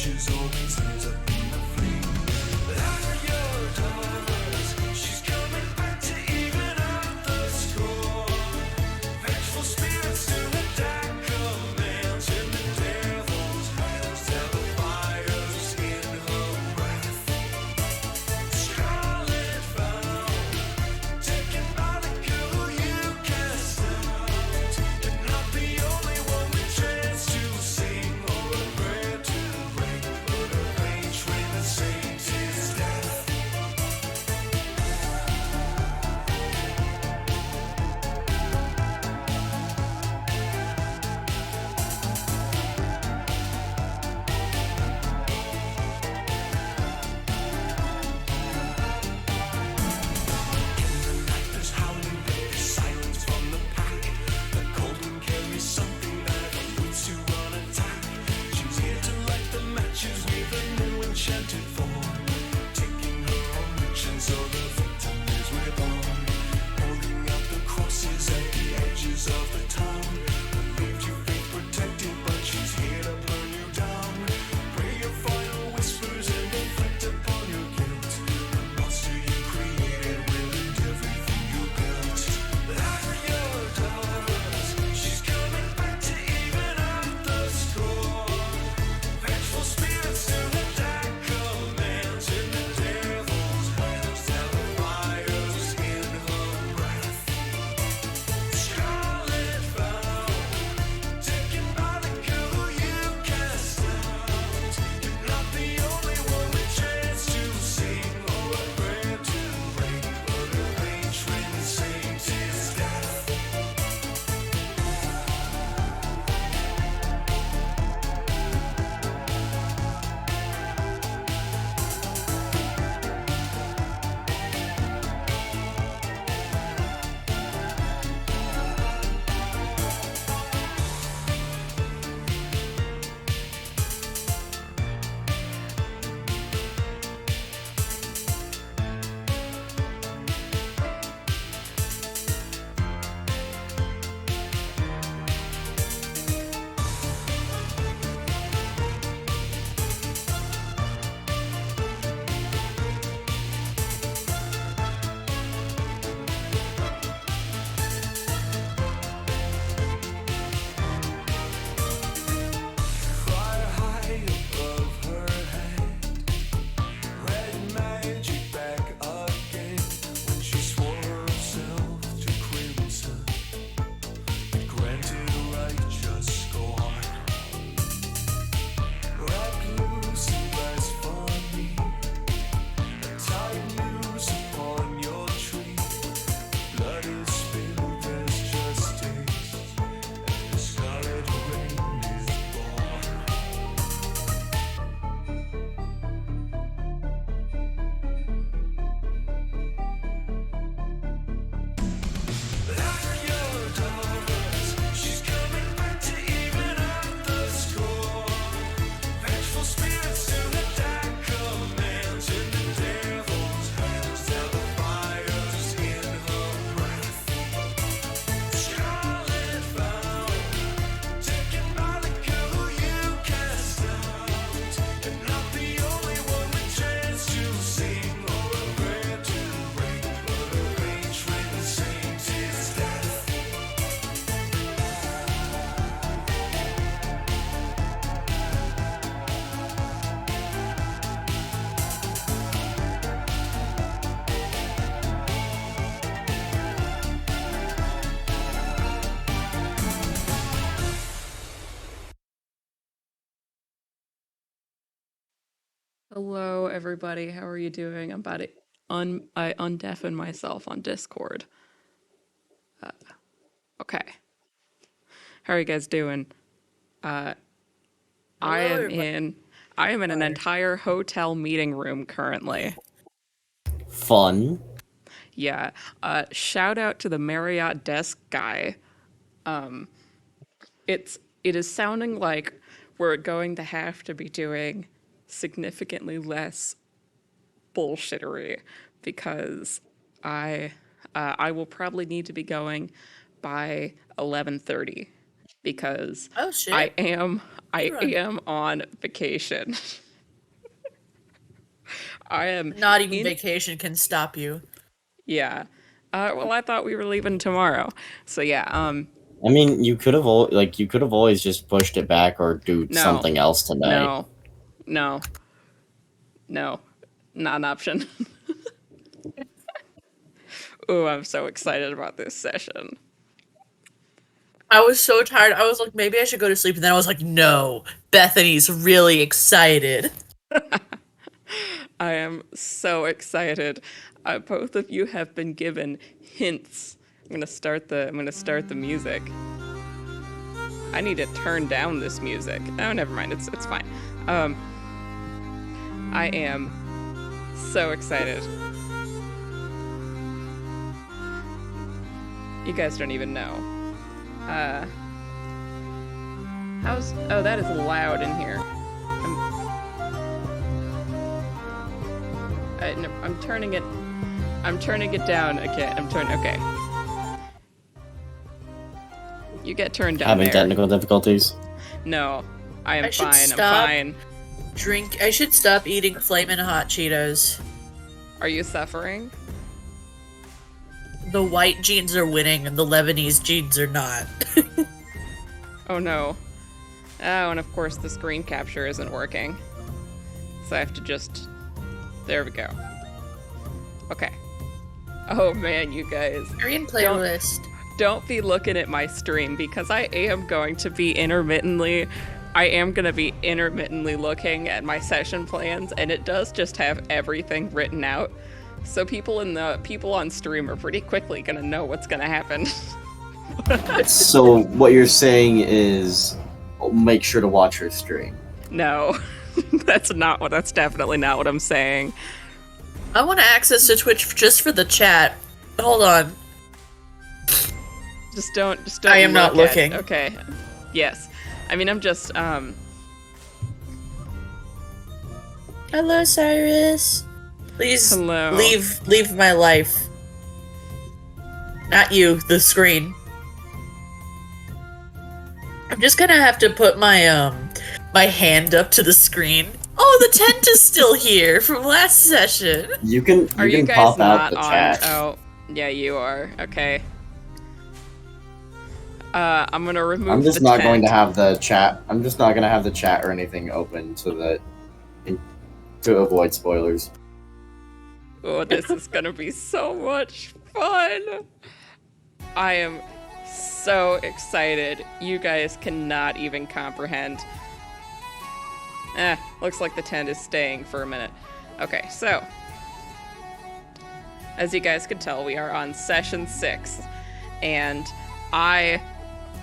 matches always ends up in a flame. Aviators, she's coming back to even out the score. Vengeful spirits to attack commands in the devil's hands. Tell the fires in her breath. Scarlet Vow, taken by the girl you cast out. And not the only one with chance to sing or a prayer to break, but her patron the saint is death. There's howling, there's silence from the pack. The cold wind carries something that puts you on attack. She's here to light the matches with a new enchanted form, taking her own mission so the victim is reborn. Holding up the crosses at the edges of the town. Believed you faith protected, but she's here to burn you down. Pray your final whispers and reflect upon your guilt. The monster you created will end everything you built. Aviators, she's coming back to even out the score. Vengeful spirits to attack commands in the devil's hands. Tell the fires in her breath. Scarlet Vow, taken by the girl you cast out. You're not the only one with chance to sing or a prayer to break, but her patron saint is death. Fly high above her head, red magic back again. When she swore herself to crimson, it granted righteous scorn. Let loose and blasphemy, tied noose upon your tree. Blood is spilled as justice, and the scarlet rain is born. Aviators, she's coming back to even out the score. Vengeful spirits to attack commands in the devil's hands. Tell the fires in her breath. Scarlet Vow, taken by the girl you cast out. And not the only one with chance to sing or a prayer to break, but her patron saint is death. Hello, everybody. How are you doing? I'm about to I undeafen myself on Discord. Okay. How are you guys doing? I am everybody. in an entire hotel meeting room currently. Fun. Yeah. Shout out to the Marriott desk guy. It is sounding like we're going to have to be doing significantly less bullshittery because I will probably need to be going by 11:30 because Oh shit. I I Run. am on vacation. I am Not even vacation can stop you. Yeah. Well, I thought we were leaving tomorrow. So yeah, I mean, you could have always just pushed it back or do no. something else tonight. No. Not an option. Ooh, I'm so excited about this session. I was so tired. I was like, maybe I should go to sleep. And then I was like, no, Bethany's really excited. I am so excited. Both of you have been given hints. I'm gonna start the music. I need to turn down this music. Oh, never mind. It's fine. I am so excited. You guys don't even know. Oh, that is loud in here. I'm turning it down again. Okay. You get turned down Having there. technical difficulties. No, I am should fine. stop. I'm fine. I should stop eating Flamin' Hot Cheetos. Are you suffering? The white genes are winning and the Lebanese genes are not. Oh no. Oh, and of course the screen capture isn't working. So I have to just... There we go. Okay. Oh man, you guys. Korean playlist. Don't be looking at my stream because I am going to be intermittently looking at my session plans, and it does just have everything written out. So people on stream are pretty quickly gonna know what's gonna happen. So what you're saying is, make sure to watch her stream. No, that's definitely not what I'm saying. I want access to Twitch just for the chat. Hold on. Just don't. I am not looking. Okay. Yes. I mean, I'm just. Hello, Cyrus. Please Hello. leave my life. Not you, the screen. I'm just gonna have to put my my hand up to the screen. Oh, the tent is still here from last session. You can Are you guys pop not out the on? chat. Oh, yeah, you are. Okay. I'm gonna remove. I'm just the not tent. going to have the chat. I'm just not going to have the chat or anything open so that to avoid spoilers. Oh, this is gonna be so much fun. I am so excited. You guys cannot even comprehend. Looks like the tent is staying for a minute. Okay, so as you guys can tell, we are on session 6, and I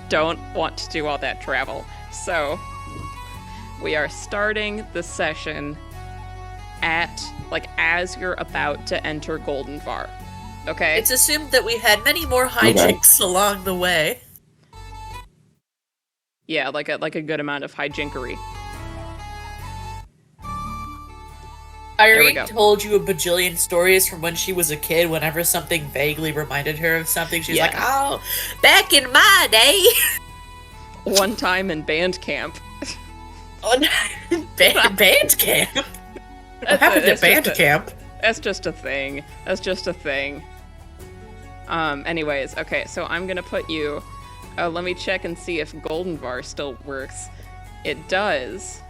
don't want to do all that travel. So we are starting the session at, as you're about to enter Golden Var. Okay? It's assumed that we had many more hijinks along the way. Yeah, like a good amount of hijinkery. Irene told you a bajillion stories from when she was a kid. Whenever something vaguely reminded her of something, she's like, "Oh, back in my day." One time in band camp. Band camp. What happened at band camp? That's just a thing. Anyways, okay, so I'm gonna put you. Let me check and see if Golden Var still works. It does.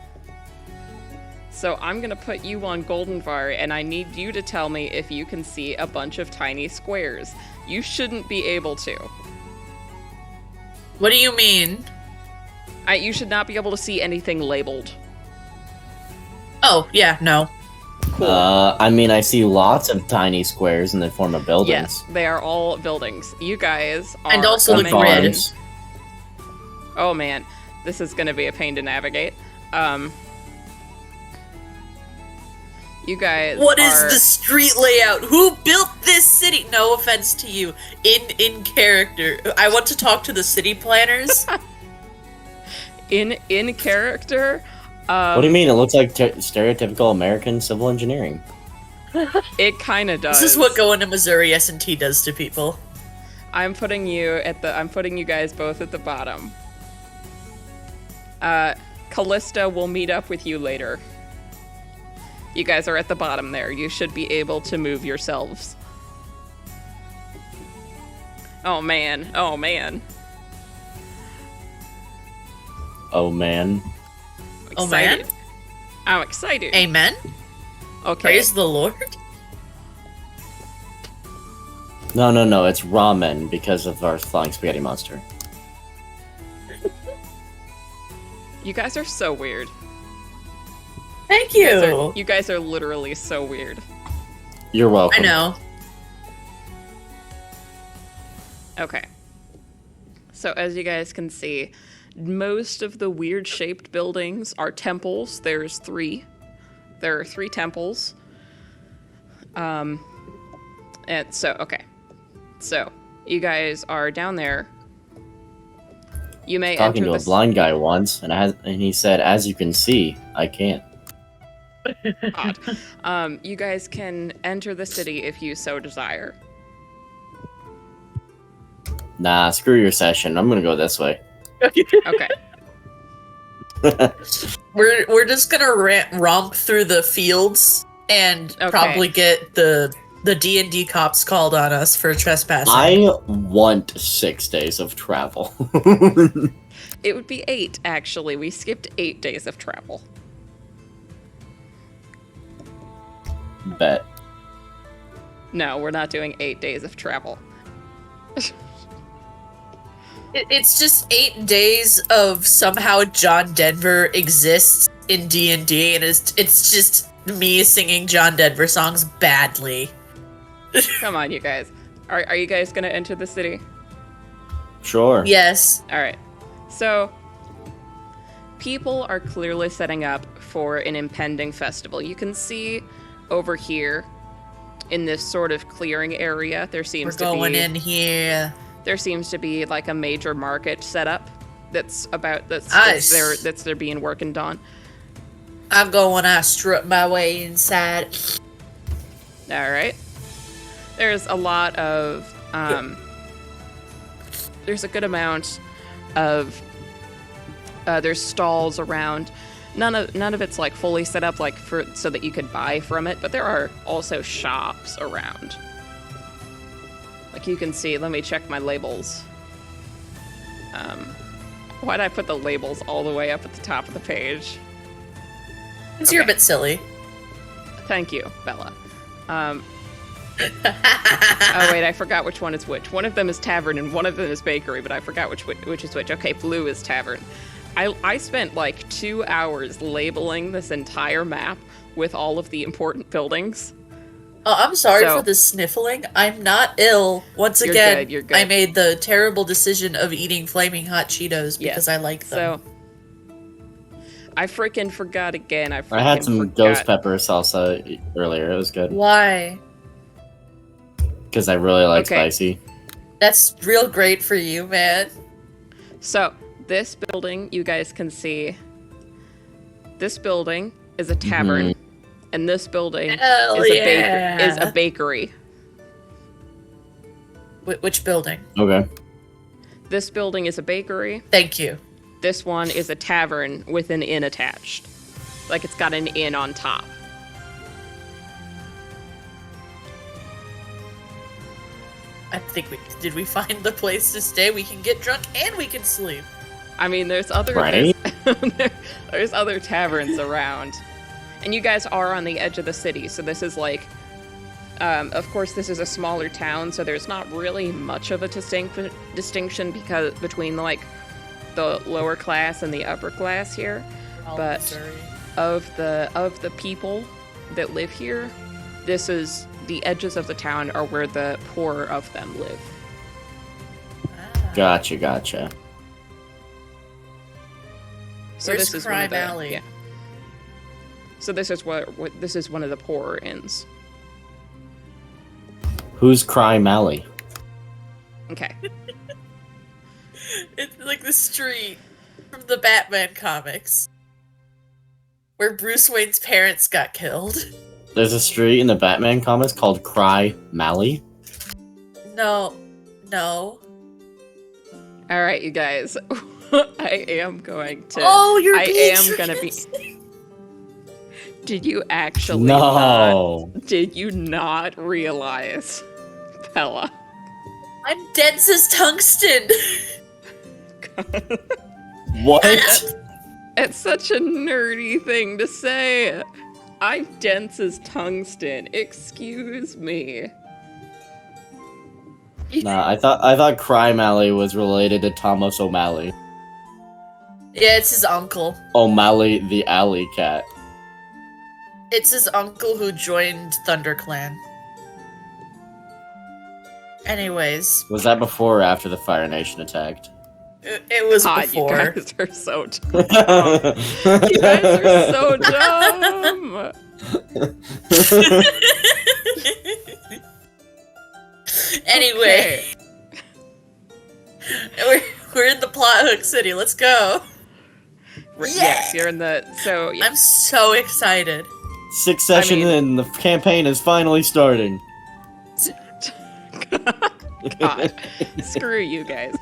So I'm gonna put you on Golden Var, and I need you to tell me if you can see a bunch of tiny squares. You shouldn't be able to. What do you mean? You should not be able to see anything labeled. Oh, yeah, no. Cool. I mean, I see lots of tiny squares in the form of buildings. Yes, they are all buildings. You guys are and also the coming grid. in. Oh man, this is gonna be a pain to navigate. You guys What is the street layout? Who built this city? No offense to you. In character. I want to talk to the city planners. in character? What do you mean? It looks like stereotypical American civil engineering. It kind of does. This is what going to Missouri S&T does to people. I'm putting you guys both at the bottom. Callista will meet up with you later. You guys are at the bottom there. You should be able to move yourselves. Oh man, oh man. Oh man. I'm Oh, man? excited. I'm excited. Amen. Okay. Praise the Lord. No, it's ramen because of our flying spaghetti monster. You guys are so weird. Thank You guys you. are, you guys are literally so weird. You're welcome. I know. Okay. So as you guys can see, most of the weird shaped buildings are temples. There's 3. There are 3 temples. And so, okay. So, you guys are down there. You may Talking enter to a this... blind guy once, and he said, "As you can see, I can't." Odd. You guys can enter the city if you so desire. Nah, screw your session. I'm gonna go this way. Okay. We're just gonna romp through the fields and Okay. probably get the DnD cops called on us for trespassing. I want 6 days of travel. It would be 8, actually. We skipped 8 days of travel. Bet. No, we're not doing 8 days of travel. It's just 8 days of somehow John Denver exists in D&D, and it's just me singing John Denver songs badly. Come on, you guys. Are you guys gonna enter the city? Sure. Yes. Alright. So, people are clearly setting up for an impending festival. You can see over here, in this sort of clearing area, there We're seems going in here. There seems to be like a major market set up that's Nice. they're being worked on. I'm going to strut my way inside. Alright. There's a lot of there's a good amount of there's stalls around. None of it's like fully set up like for so that you could buy from it, but there are also shops around. Like you can see, let me check my labels. Why'd I put the labels all the way up at the top of the page? You're a Okay. bit silly. Thank you, Bella. Oh wait, I forgot which one is which. One of them is tavern and one of them is bakery, but I forgot which is which. Okay, blue is tavern. I spent like 2 hours labeling this entire map with all of the important buildings. Oh, I'm sorry So- for the sniffling. I'm not ill. Once You're again, good, you're good. I made the terrible decision of eating flaming hot Cheetos because I like them. So I freaking forgot again. I had some ghost pepper salsa earlier. It was good Why? because I really like Okay. spicy. That's real great for you, man. So this building, you guys can see. This building is a tavern, and this building Hell is yeah. is a bakery. Which building? Okay. This building is a bakery. Thank you. This one is a tavern with an inn attached. Like it's got an inn on top. I think did we find the place to stay? We can get drunk and we can sleep. I mean, there's other Right. there's other taverns around, and you guys are on the edge of the city. So this is like, of course, this is a smaller town, so there's not really much of a distinction because between like the lower class and the upper class here. But- Missouri. Of the people that live here, this is the edges of the town are where the poorer of them live. Ah. Gotcha. So Where's this is Crime one of the, Alley? yeah. So this is what this is one of the poorer inns. Who's Crime Alley? Okay. It's like the street from the Batman comics where Bruce Wayne's parents got killed. There's a street in the Batman comics called Cry Malley. No. All right, you guys. I am going to. Oh, you're I being am gonna be. Did you actually No. Did you not realize, Bella? I'm dense as tungsten. What? It's such a nerdy thing to say. I'm dense as tungsten. Excuse me. Nah, I thought Crime Alley was related to Thomas O'Malley. Yeah, it's his uncle. O'Malley the alley cat. It's his uncle who joined ThunderClan. Anyways, Was that before or after the Fire Nation attacked? it was God, before. you guys are so dumb. You guys are so dumb. Anyway, we're in the plot hook city. Let's go. Yes, you're in the. So yeah. I'm so excited. Sixth session I mean- in, the campaign is finally starting. God, screw you guys.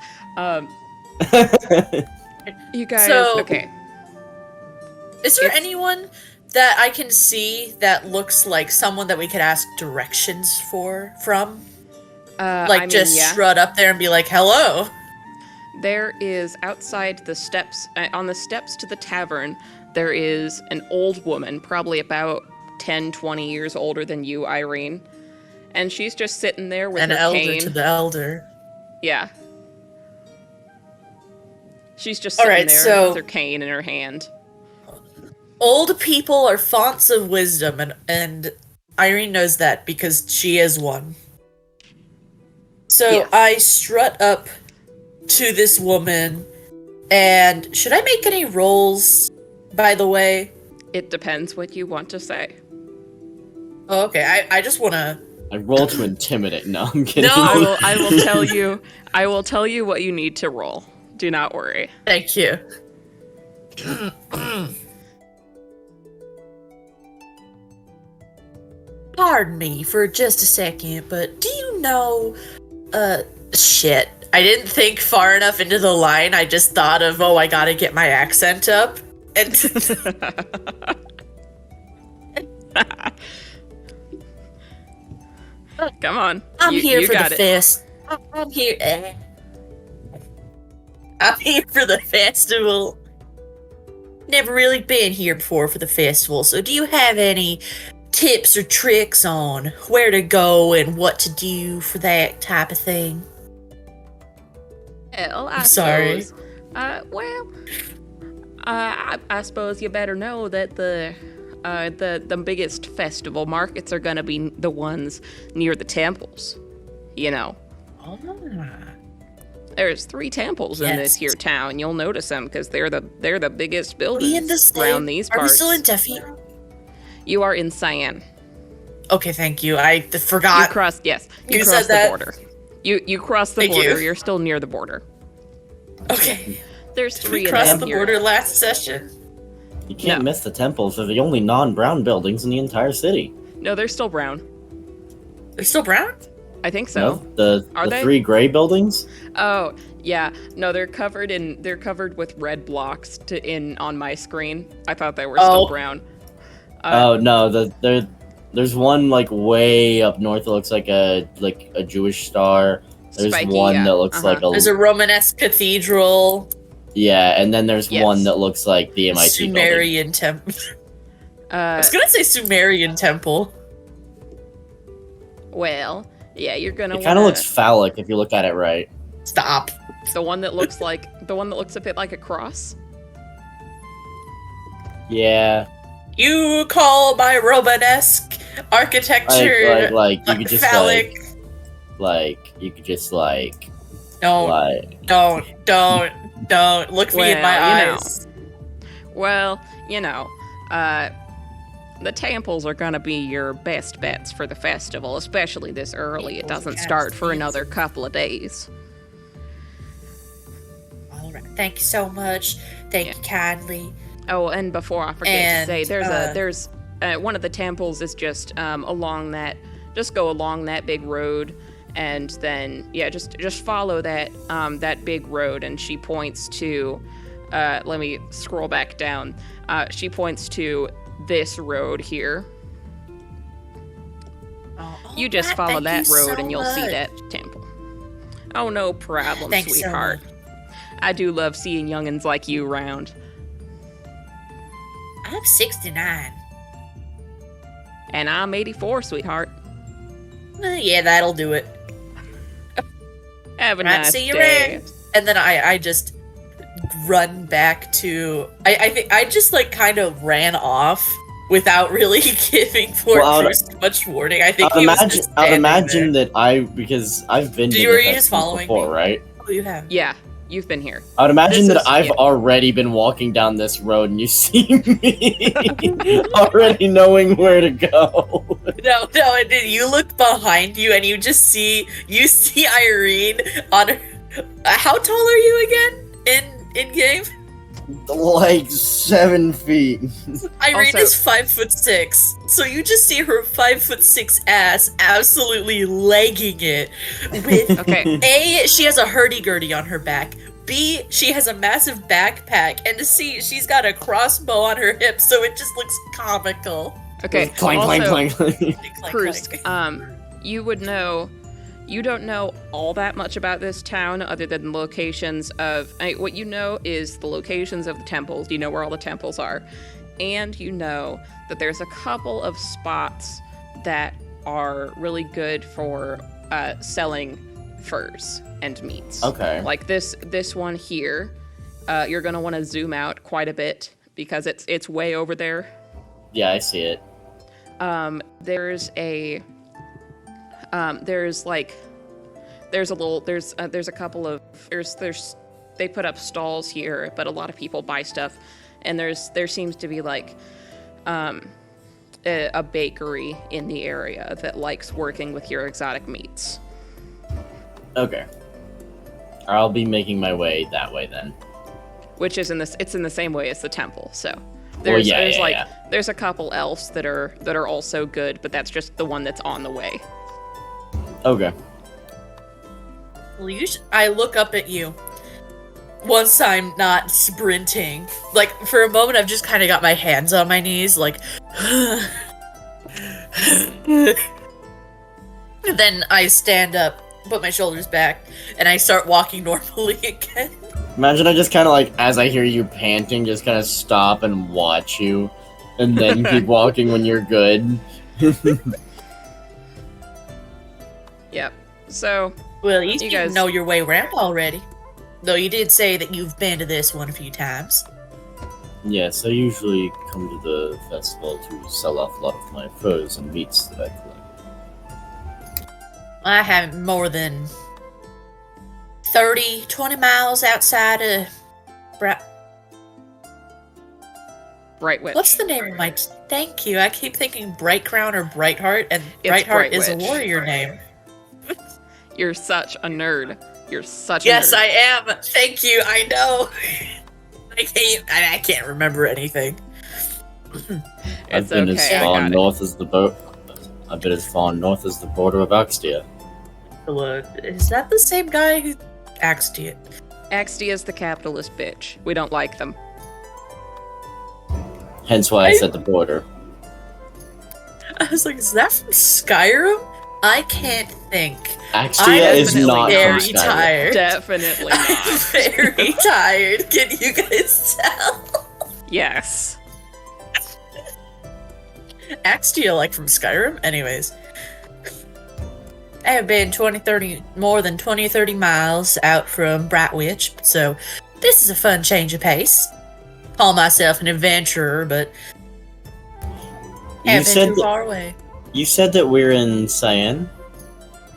You guys. So- Okay. Is there It's- anyone that I can see that looks like someone that we could ask directions from? Like, I mean, just yeah. strut up there and be like, hello. There is outside the steps, on the steps to the tavern, there is an old woman, probably about 10, 20 years older than you, Irene. And she's just sitting there with An her elder cane. to the elder. Yeah. She's just All sitting right, there so- with her cane in her hand. Old people are fonts of wisdom, and Irene knows that because she is one. So Yes. I strut up to this woman, and should I make any rolls, by the way? It depends what you want to say. Oh, okay, I just want to... I roll to intimidate. No, I'm kidding. No! I will tell you. I will tell you what you need to roll. Do not worry. Thank you. Pardon me for just a second, but do you know, shit. I didn't think far enough into the line. I just thought of, oh, I gotta get my accent up. And Come on. I'm You- here you for got the it. fest. I'm here. I'm here for the festival. Never really been here before for the festival, so do you have any tips or tricks on where to go and what to do for that type of thing? Well, I'm sorry. suppose, I suppose you better know that the biggest festival markets are gonna be the ones near the temples. You know, there's 3 temples in this Yes. here town. You'll notice them because they're the biggest Are we in the buildings same? around these Are we parts. still in Duffy? You are in Cyan. Okay, thank you. I You forgot. crossed. Yes, you You crossed said that. the border. You crossed the Thank you. border. You're still near the border. Okay, There's we 3 of crossed them the here. border last session. You can't No. miss the temples. They're the only non-brown buildings in the entire city. No, they're still brown. They're still brown. I think so. No, the Are they? 3 gray buildings. Oh, yeah. No, they're covered with red blocks on my screen. I thought they were still Oh. brown. Oh no, there's one like way up north that looks like a Jewish star. There's Spiky, one yeah. that looks Uh-huh. like a There's a Romanesque cathedral, yeah, and then there's Yes. one that looks like the MIT building. Sumerian temple. I was gonna say Sumerian temple. Well, yeah, you're gonna. It kind of looks phallic if you look at it right. Stop. the one that looks a bit like a cross. Yeah, You call my Romanesque architecture like you could just phallic? you could just like Don't look me in my Well, you know. eyes. Well, the temples are gonna be your best bets for the festival, especially this early. It Temples doesn't and start for castles. another couple of days. All right. Thank you so much. Thank you kindly. Oh, and before I forget And, to say, there's one of the temples is just go along that big road, and then just follow that that big road. And she points to let me scroll back down. She points to this road here. You just follow that road and you'll see that temple. Oh, no problem, Thanks, sweetheart. I do love seeing youngins like you around. I'm 69. And I'm 84, sweetheart. Yeah, that'll do it. Have a Right, nice see you day. around. And then I just run back to. I think I just like kind of ran off without really giving Fort Bruce much warning. I think I'd imagine that because I've been. Were you just following before, me? right? Oh, you have. Yeah, you've been here. I would imagine that I've already been walking down this road and you see me already knowing where to go. No, and then you look behind you and you just see Irene on her. How tall are you again in game? Like 7 feet. Irene is 5'6", so you just see her 5'6" ass absolutely legging it. With A, she has a hurdy-gurdy on her back. B, she has a massive backpack, and C, she's got a crossbow on her hip, so it just looks comical. Okay. Clang, clang, clang. Cruz, you don't know all that much about this town other than locations of... what you know is the locations of the temples. You know where all the temples are. And you know that there's a couple of spots that are really good for selling furs and meats. Okay. Like this one here. You're going to want to zoom out quite a bit because it's way over there. Yeah, I see it. There's a they put up stalls here, but a lot of people buy stuff, and there seems to be like a bakery in the area that likes working with your exotic meats. Okay. I'll be making my way that way then. Which is it's in the same way as the temple, so There's a couple else that are also good, but that's just the one that's on the way. Okay. Well, I look up at you. Once I'm not sprinting. Like, for a moment, I've just kind of got my hands on my knees, like... And then I stand up, put my shoulders back, and I start walking normally again. Imagine I just kind of like, as I hear you panting, just kind of stop and watch you, and then keep walking when you're good. Yep. So... Well, you guys know your way around already. Though you did say that you've been to this one a few times. Yes, I usually come to the festival to sell off a lot of my furs and meats that I collect. I haven't more than 20 miles outside of Brightwitch. What's the name of my... Thank you. I keep thinking Bright Crown or Brightheart, and It's Brightheart is a Brightwitch. warrior name. You're such a nerd. You're such a nerd. Yes, I am. Thank you. I know. I can't remember anything. I've been okay, as I far got it. north as the boat. I've been as far north as the border of Axtia. Is that the same guy who axed it? Axtia is the capitalist bitch. We don't like them. Hence why I said the border. I was like, is that from Skyrim? I can't think. Axtia is not very from Skyrim. tired. Definitely I'm not. very tired. Can you guys tell? Yes. Axtia, like from Skyrim? Anyways. I have been more than 20 or 30 miles out from Brightwitch, so this is a fun change of pace. Call myself an adventurer, but haven't been too far away. You said that we're in Cyan?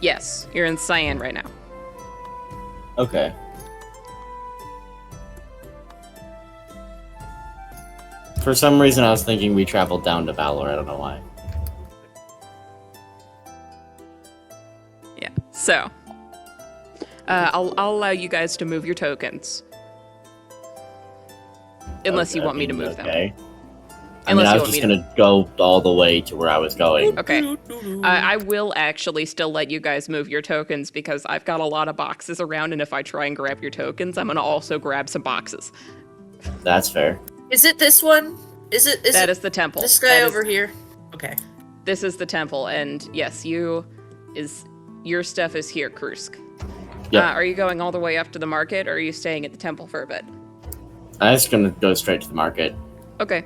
Yes, you're in Cyan right now. Okay. For some reason I was thinking we traveled down to Valor, I don't know why. Yeah. So, I'll allow you guys to move your tokens. Unless you want me to move them. I mean, Unless I you was want just me gonna go all the way to where I was going. Okay. I will actually still let you guys move your tokens because I've got a lot of boxes around, and if I try and grab your tokens, I'm gonna also grab some boxes. That's fair. Is it this one? Is it That is the temple. this guy That is- over here? Okay. This is the temple, and yes, your stuff is here, Krusk. Yeah. Are you going all the way up to the market, or are you staying at the temple for a bit? I'm just gonna go straight to the market. Okay.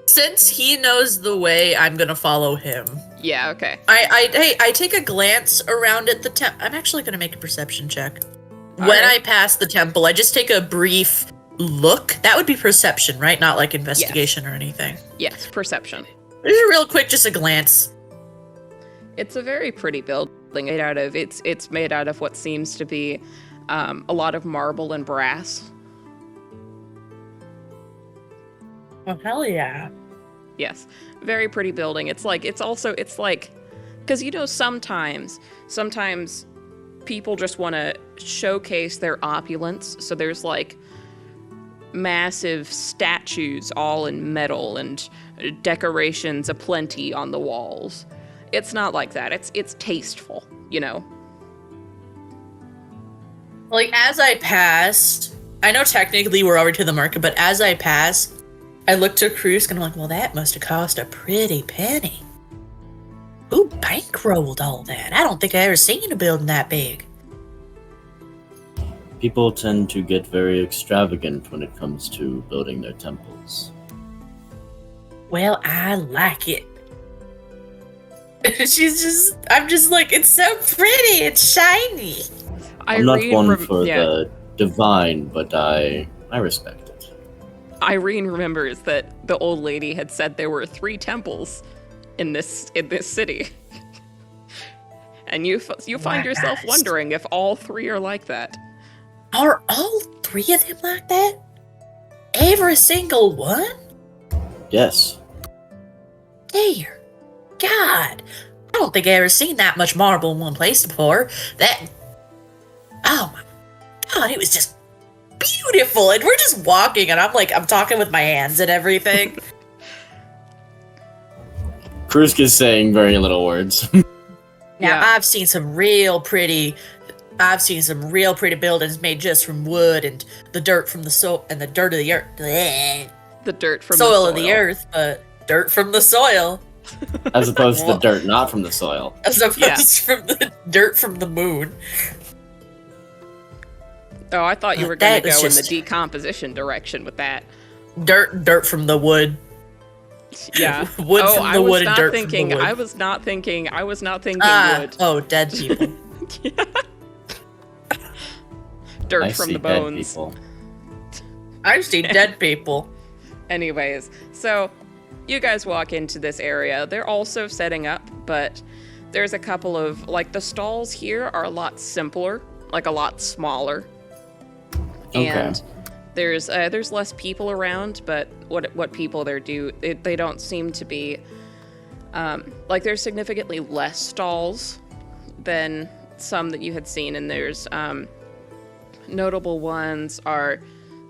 Since he knows the way, I'm gonna follow him. Yeah. Okay. I take a glance around at the temple. I'm actually gonna make a perception check. All When right. I pass the temple, I just take a brief look. That would be perception, right? Not like investigation or anything. Yes. Perception. Just real quick, just a glance. It's a very pretty building. Made out of it's made out of what seems to be a lot of marble and brass. Oh hell yeah! Yes, very pretty building. It's like because sometimes people just want to showcase their opulence. So there's like massive statues all in metal and decorations aplenty on the walls. It's not like that. It's tasteful, you know. Like as I passed, I know technically we're over to the market, but as I passed, I looked to Krusk and I'm like, well, that must have cost a pretty penny. Who bankrolled all that? I don't think I ever seen a building that big. People tend to get very extravagant when it comes to building their temples. Well, I like it. I'm just like, it's so pretty, it's shiny. I'm not Irene one for yeah. the divine, but I respect it. Irene remembers that the old lady had said there were 3 temples in this city. And you find yourself Christ. wondering if all 3 are like that. Are all 3 of them like that? Every single one? Yes. Dear God, I don't think I ever seen that much marble in one place before. Oh my God, it was just beautiful. And we're just walking, and I'm talking with my hands and everything. Krusk is saying very little words. Now Yeah. I've seen some real pretty buildings made just from wood and the dirt from the soil and the dirt of the earth. Bleh. The dirt from Soil the of the earth, but dirt from the soil. As opposed to the dirt not from the soil. As opposed Yeah. from the dirt from the moon. Oh, I thought you were That going to was go in the just- decomposition direction with that. Dirt from the wood. Yeah. Wood Oh, from I the was wood and not dirt thinking. from the wood. I was not thinking wood. Oh, dead people. Dirt I from see the dead bones. people. I've seen dead people. Anyways, so you guys walk into this area. They're also setting up, but there's a couple of like the stalls here are a lot simpler, like a lot smaller. Okay. And there's less people around, but what people there do, they don't seem to be like there's significantly less stalls than some that you had seen, and there's notable ones are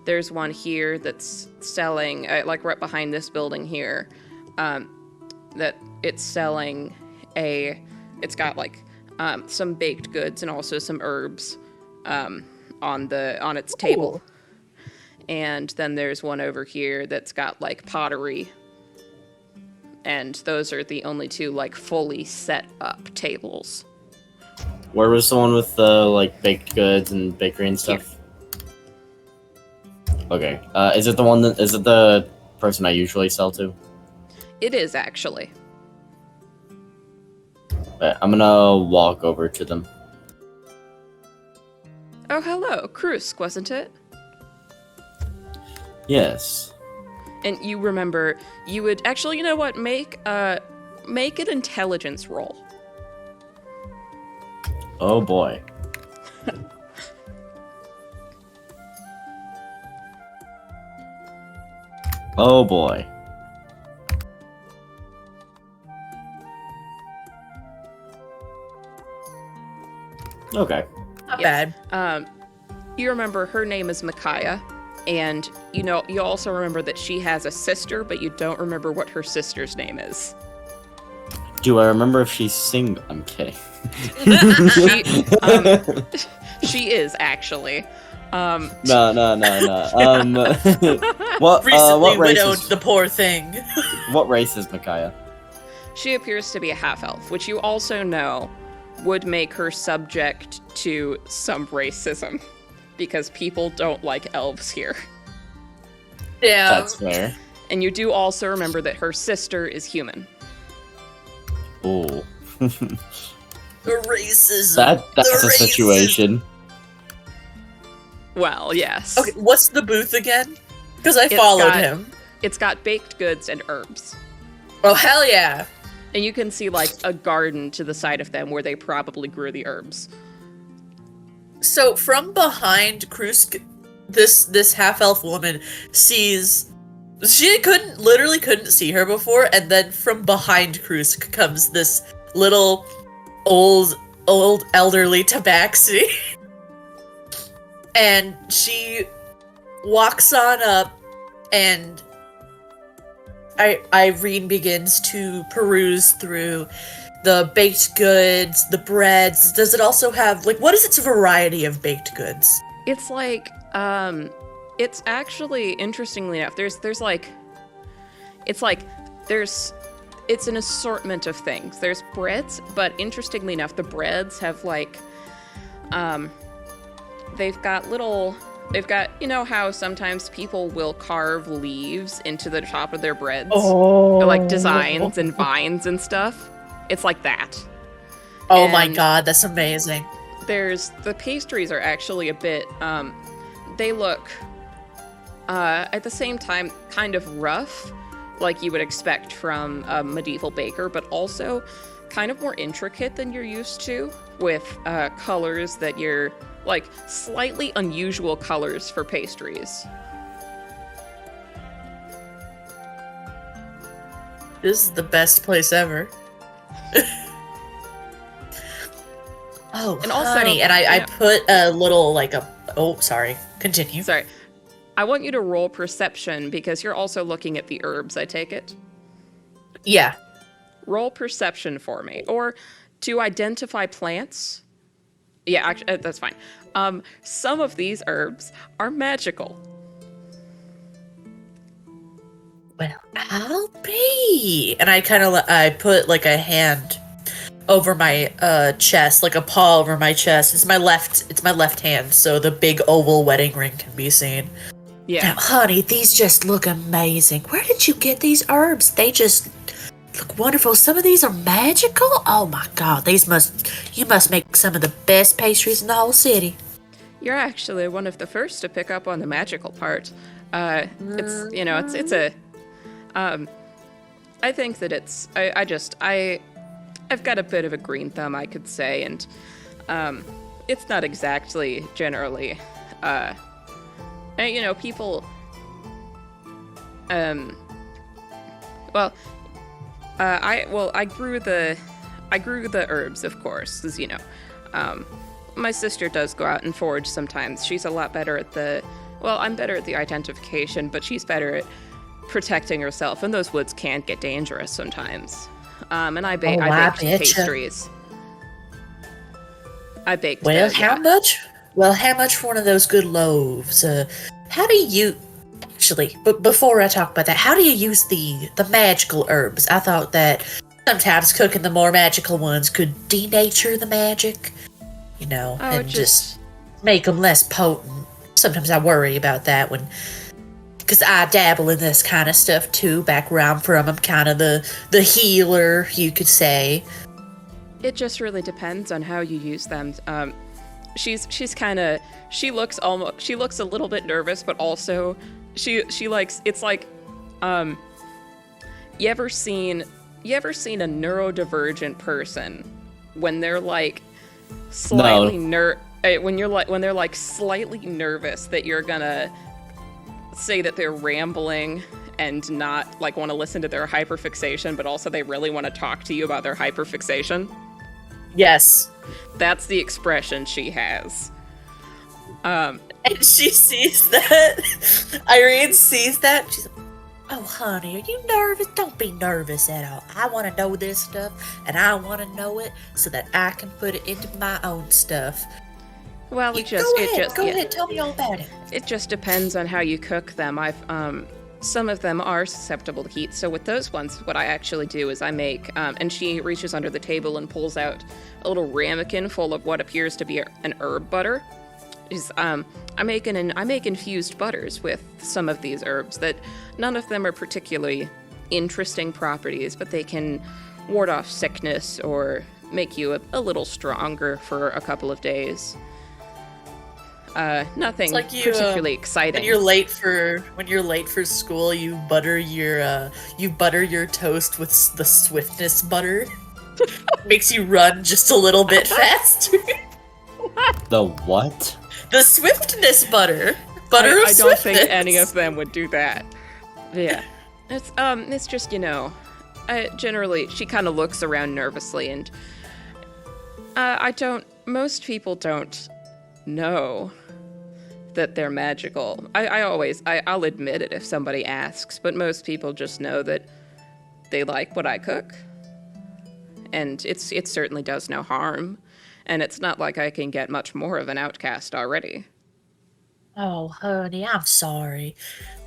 there's one here that's selling like right behind this building here that it's selling it's got like some baked goods and also some herbs on its table. And then there's one over here that's got like pottery, and those are the only 2 like fully set up tables. Where was the one with the like baked goods and bakery and stuff? Okay. Is it the person I usually sell to? It is actually. I'm gonna walk over to them. Oh, hello, Krusk, wasn't it? Yes. And you remember you would actually, you know what? Make an intelligence roll. Oh boy. Oh boy. Okay. Not Yes. bad. You remember her name is Micaiah. And you also remember that she has a sister, but you don't remember what her sister's name is. Do I remember if she's single? I'm kidding. She is actually. No. What Recently race widowed is, the poor thing. what race is Micaiah? She appears to be a half-elf, which you also know would make her subject to some racism, because people don't like elves here. Yeah. That's fair. And you do also remember that her sister is human. Ooh. The racism. That's The a racism. situation. Well, yes. Okay, what's the booth again? Because I It's followed got- him. It's got baked goods and herbs. Oh, hell yeah. And you can see, like, a garden to the side of them where they probably grew the herbs. So from behind Krusk, this half-elf woman sees... She literally couldn't see her before, and then from behind Krusk comes this little old elderly tabaxi. And she walks on up, and Irene begins to peruse through the baked goods, the breads. Does it also have, like, what is its variety of baked goods? It's like, it's actually, interestingly enough, it's an assortment of things. There's breads, but interestingly enough, the breads have, like, they've got, you know how sometimes people will carve leaves into the top of their breads? Oh. Or, like, designs and vines and stuff? It's like that. Oh my And god, that's amazing. the pastries are actually a bit, they look, at the same time, kind of rough, like you would expect from a medieval baker, but also kind of more intricate than you're used to, with colors that you're, like, slightly unusual colors for pastries. This is the best place ever. Oh, And also- honey, and I yeah. put a little, like, oh, sorry. Continue. Sorry. I want you to roll perception, because you're also looking at the herbs, I take it? Yeah. Roll perception for me. Or to identify plants. Yeah, actually, that's fine. Some of these herbs are magical. Well, I'll be. And I kind of, I put, like, a hand over my chest, like a paw over my chest. It's my left hand, so the big oval wedding ring can be seen. Yeah. Now, honey, these just look amazing. Where did you get these herbs? They just look wonderful. Some of these are magical. Oh my god, you must make some of the best pastries in the whole city. You're actually one of the first to pick up on the magical part. It's a, I think that it's, I've got a bit of a green thumb, I could say, and, it's not exactly generally, people, I grew the herbs, of course, as you know. My sister does go out and forage sometimes. She's a lot better at I'm better at the identification, but she's better at protecting herself, and those woods can get dangerous sometimes. And I baked pastries. I baked. Well, how much? Well, how much for one of those good loaves? How do you actually? But before I talk about that, how do you use the magical herbs? I thought that sometimes cooking the more magical ones could denature the magic, and just make them less potent. Sometimes I worry about that because I dabble in this kind of stuff too. Back where I'm from, I'm kind of the healer, you could say. It just really depends on how you use them. She looks a little bit nervous, but also she likes, it's like, you ever seen a neurodivergent person when they're like slightly when they're like slightly nervous that you're gonna say that they're rambling and not like want to listen to their hyperfixation, but also they really want to talk to you about their hyperfixation? Yes. That's the expression she has. And And she sees that. Irene sees that. She's like, oh, honey, are you nervous? Don't be nervous at all. I want to know this stuff, and I want to know it so that I can put it into my own stuff. Well, Go ahead, tell me all about it. It just depends on how you cook them. Some of them are susceptible to heat. So with those ones, what I actually do is I make, and she reaches under the table and pulls out a little ramekin full of what appears to be an herb butter. I make infused butters with some of these herbs that none of them are particularly interesting properties, but they can ward off sickness or make you a little stronger for a couple of days. Nothing It's like you, particularly exciting. When you're late for school, you butter your toast with the swiftness butter. Makes you run just a little bit faster. The what? The swiftness butter. Butter of I don't think swiftness. any of them would do that. Yeah. It's just, generally, she kind of looks around nervously, and most people don't know that they're magical. I'll admit it if somebody asks, but most people just know that they like what I cook, and it certainly does no harm, and it's not like I can get much more of an outcast already. Oh, honey, I'm sorry.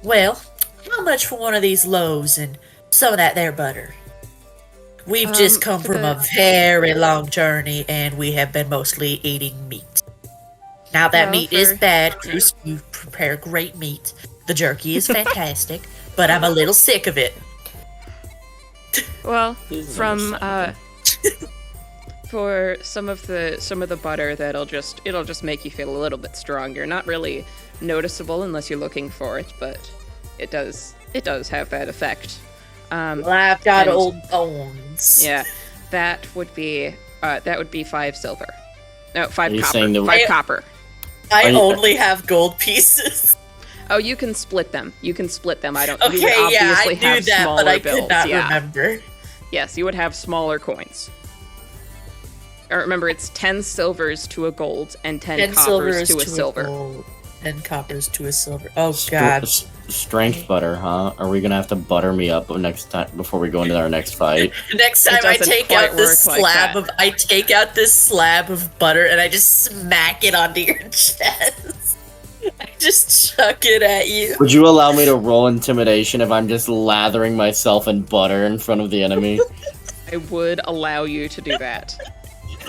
Well, how much for one of these loaves and some of that there butter? We've just come from a very long journey, and we have been mostly eating meat. Now, that Well, meat is for- bad, Cruz. You prepare great meat. The jerky is fantastic, but I'm a little sick of it. Well, This is from understandable. for some of the butter it'll just make you feel a little bit stronger. Not really noticeable unless you're looking for it, but it does have that effect. Well, I've got And- old bones. Yeah, that would be 5 silver. No, 5 Are you copper. saying that- 5 copper. I Are you- only have gold pieces. Oh, you can split them. I don't. Okay, you would yeah, I obviously knew have that, smaller but I bills. could not Yeah. remember. Yes, you would have smaller coins. Remember, it's 10 silvers to a gold and 10 10 coppers silvers to a silver. gold, 10 coppers to a silver. Oh, Str- God. Strength butter, huh? Are we gonna have to butter me up next time before we go into our next fight? Next It time I doesn't take quite out this work like slab that. I take out this slab of butter and I just smack it onto your chest. I just chuck it at you. Would you allow me to roll intimidation if I'm just lathering myself in butter in front of the enemy? I would allow you to do that.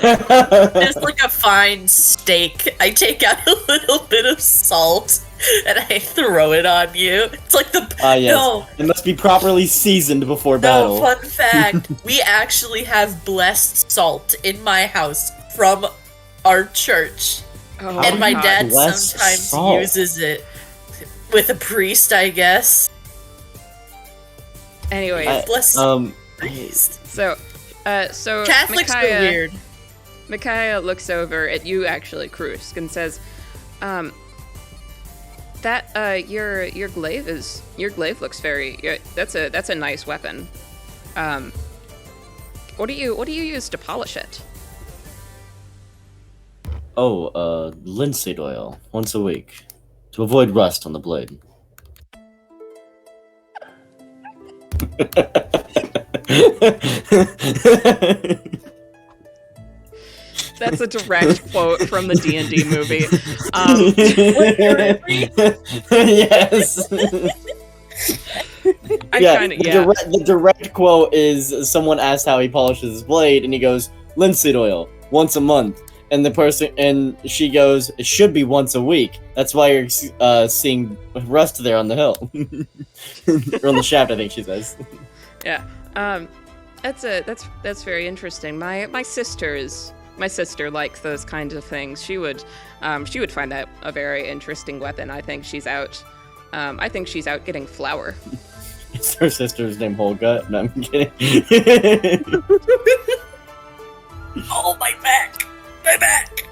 Just like a fine steak, I take out a little bit of salt and I throw it on you. It's like the Yes. no, It must be properly seasoned before no. battle. Fun fact: we actually have blessed salt in my house from our church, Oh, and my God. dad Blessed sometimes salt. uses it with a priest, I guess. Anyways, Bless priest. so Catholics are Micaiah- weird. Micaiah looks over at you, actually, Krusk, and says, "That your glaive looks very. That's a nice weapon. What do you use to polish it?" Linseed oil once a week to avoid rust on the blade. That's a direct quote from the D&D movie. Yes. The direct quote is someone asked how he polishes his blade, and he goes, "Linseed oil once a month." And she goes, "It should be once a week. That's why you're seeing rust there on the hill, or on the shaft." I think she says. Yeah. That's very interesting. My sister likes those kinds of things. She would find that a very interesting weapon. I think she's out getting flour. Is her sister's name Holga? No, I'm kidding. Oh, my back! My back!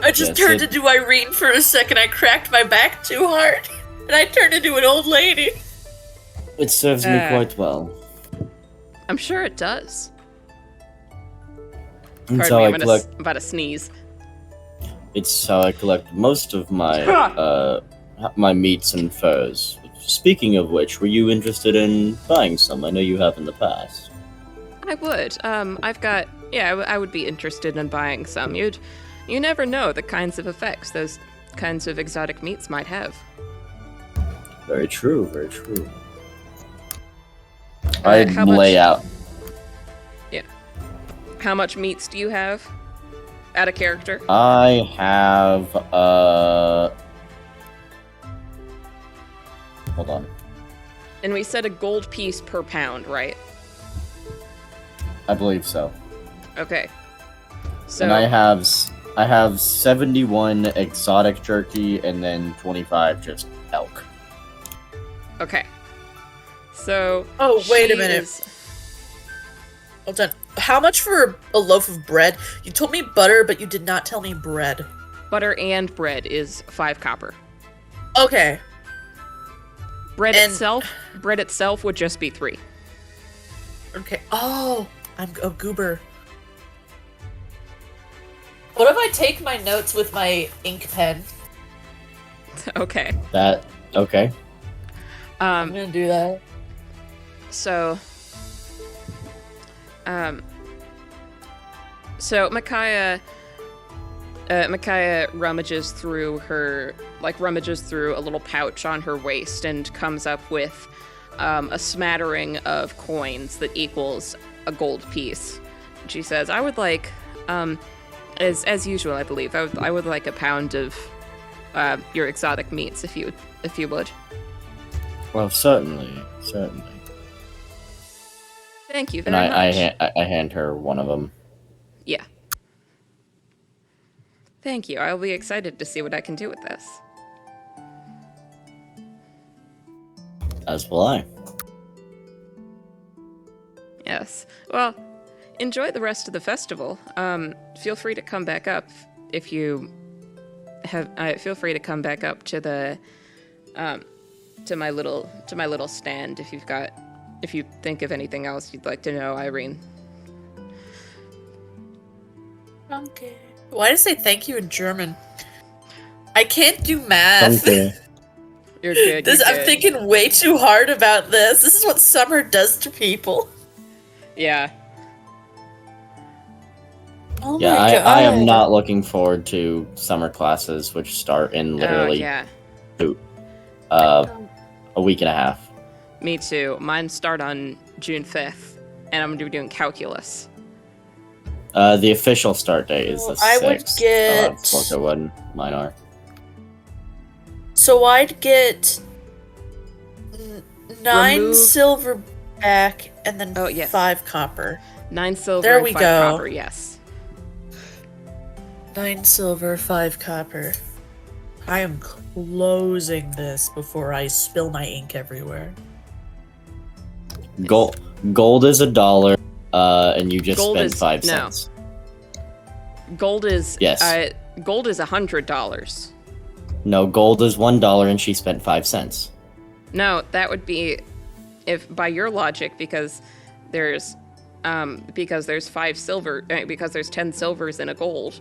I just Yes, turned into Irene for a second. I cracked my back too hard, and I turned into an old lady. It serves me quite well. I'm sure it does. And Pardon so me, I I'm collect. about to sneeze. It's how I collect most of my my meats and furs. Speaking of which, were you interested in buying some? I know you have in the past. I would. I've got. Yeah, I would be interested in buying some. You never know the kinds of effects those kinds of exotic meats might have. Very true. Very true. Alright, I'd how much- lay out. Yeah. How much meats do you have? At a character? I have Hold on. And we said a gold piece per pound, right? I believe so. Okay. So And I have 71 exotic jerky and then 25 just elk. okay. So Oh, wait a she minute. is- Hold on. How much for a loaf of bread? You told me butter, but you did not tell me bread. butter and bread is 5 copper. Okay. Bread And- itself would just be 3. Okay. Oh, I'm a goober. What if I take my notes with my ink pen? Okay. Okay. I'm gonna do that. So, so Micaiah rummages through a little pouch on her waist and comes up with a smattering of coins that equals a gold piece. She says, "I would like, as usual, I believe, I would like a pound of your exotic meats, if you would." Well, certainly. Thank you And very much. I hand her one of them. Yeah. Thank you. I'll be excited to see what I can do with this. As will I. Yes. Well, enjoy the rest of the festival. Feel free to come back up if you have. Feel free to come back up to the to my little stand if you think of anything else you'd like to know, Irene. Okay. Why did I say thank you in German? I can't do math. Danke. You're good. This you're I'm good. thinking way too hard about this. This is what summer does to people. Yeah. Oh Yeah, my god. I am not looking forward to summer classes, which start in Oh, literally yeah. a week and a half. Me too. Mine start on June 5th, and I'm gonna be doing calculus. The official start date is the 6th. I would get- Of course it wouldn't. Mine are. So I'd get 9 Remove- silver back and then Oh, yes. 5 copper. 9 silver There and we 5 go. copper, yes. 9 silver, 5 copper. I am closing this before I spill my ink everywhere. Gold is $1, and you just Gold spent is- 5 no. cents. Gold is Yes. Gold is $100. No, gold is $1, and she spent 5 cents. No, that would be if by your logic, because there's 5 silver, because there's 10 silvers in a gold,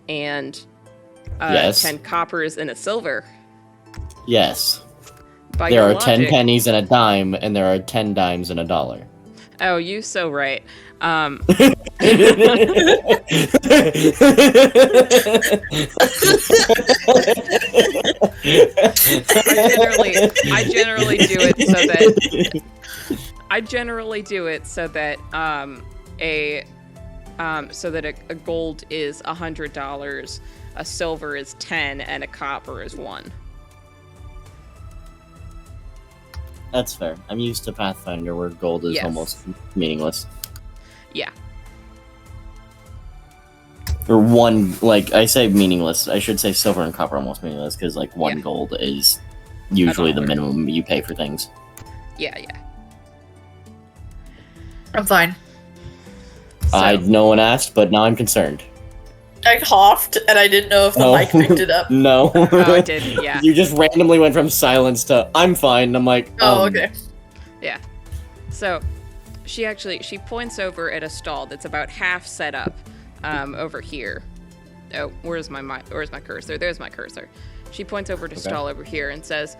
and Yes. 10 coppers in a silver. Yes. By There your are logic, 10 pennies and a dime, and there are 10 dimes and $1. Oh, you so right. I generally do it so that a gold is $100, a silver is 10, and a copper is 1. That's fair. I'm used to Pathfinder, where gold is Yes. almost meaningless. Yeah. Or one, like, I say meaningless. I should say silver and copper almost meaningless, because, like, one Yeah. gold is usually the $1. minimum you pay for things. Yeah. I'm fine. So, No one asked, but now I'm concerned. I coughed and I didn't know if the No. mic picked it up. No. oh, I did. Yeah. You just randomly went from silence to, I'm fine, and I'm like, Oh, okay. Yeah. So she points over at a stall that's about half set up over here. Oh, where's my cursor? There's my cursor. She points over to stall over here and says,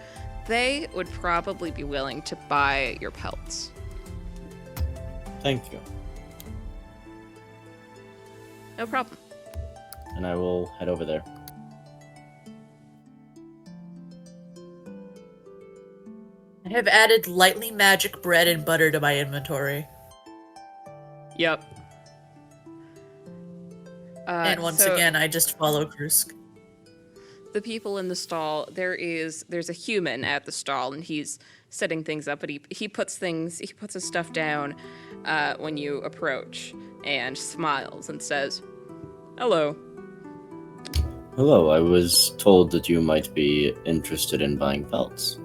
they would probably be willing to buy your pelts. Thank you. No problem. And I will head over there. I have added lightly magic bread and butter to my inventory. Yep. And once again, I just follow Krusk. The people in the stall, there's a human at the stall, and he's setting things up, but he puts his stuff down when you approach, and smiles and says, "Hello." Hello, I was told that you might be interested in buying pelts.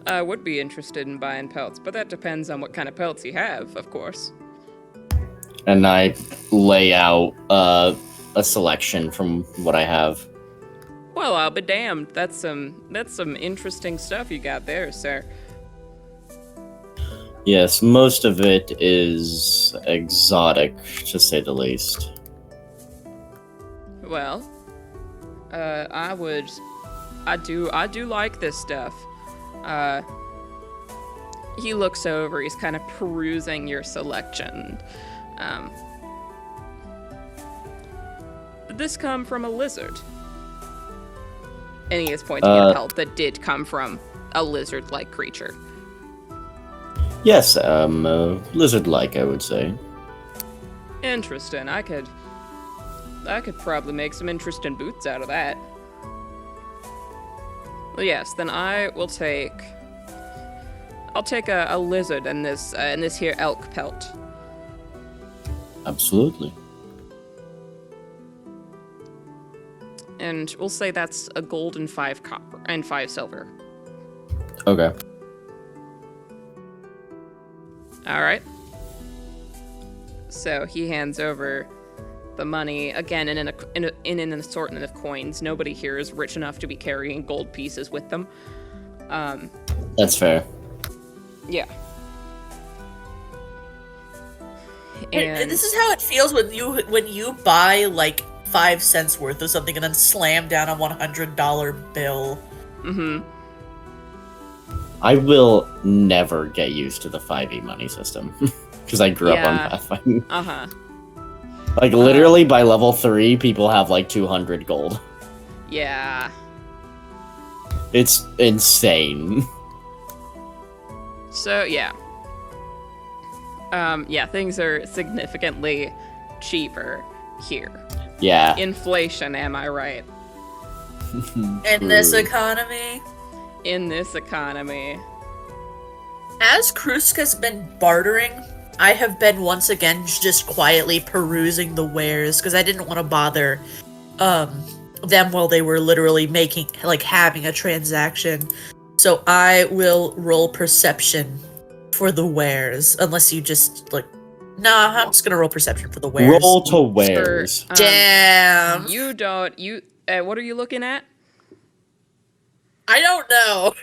I would be interested in buying pelts, but that depends on what kind of pelts you have, of course. And I lay out a selection from what I have. Well, I'll be damned. That's some interesting stuff you got there, sir. Yes, most of it is exotic, to say the least. Well, I do like this stuff. He looks over, he's kind of perusing your selection. Did this come from a lizard? And he is pointing at a pelt that did come from a lizard-like creature. Yes, lizard-like, I would say. Interesting. I could probably make some interesting boots out of that. Well, yes, then I'll take a lizard and this here elk pelt. Absolutely. And we'll say that's a gold and 5 copper and 5 silver. Okay. All right. So he hands over the money again in an assortment of coins. Nobody here is rich enough to be carrying gold pieces with them. That's fair. Yeah. And this is how it feels when you buy like 5 cents worth of something and then slam down a $100 bill. Mm-hmm. I will never get used to the 5e money system because I grew up on Pathfinder. Uh-huh. Like literally by level 3, people have like 200 gold. Yeah. It's insane. So yeah. Yeah, things are significantly cheaper here. Yeah. Inflation, am I right? In this economy. In this economy. As Krusk has been bartering, I have been once again just quietly perusing the wares because I didn't want to bother them while they were literally having a transaction. So I will roll perception for the wares, unless you just I'm just gonna roll perception for the wares. Roll to wares. Damn. You don't. What are you looking at? I don't know.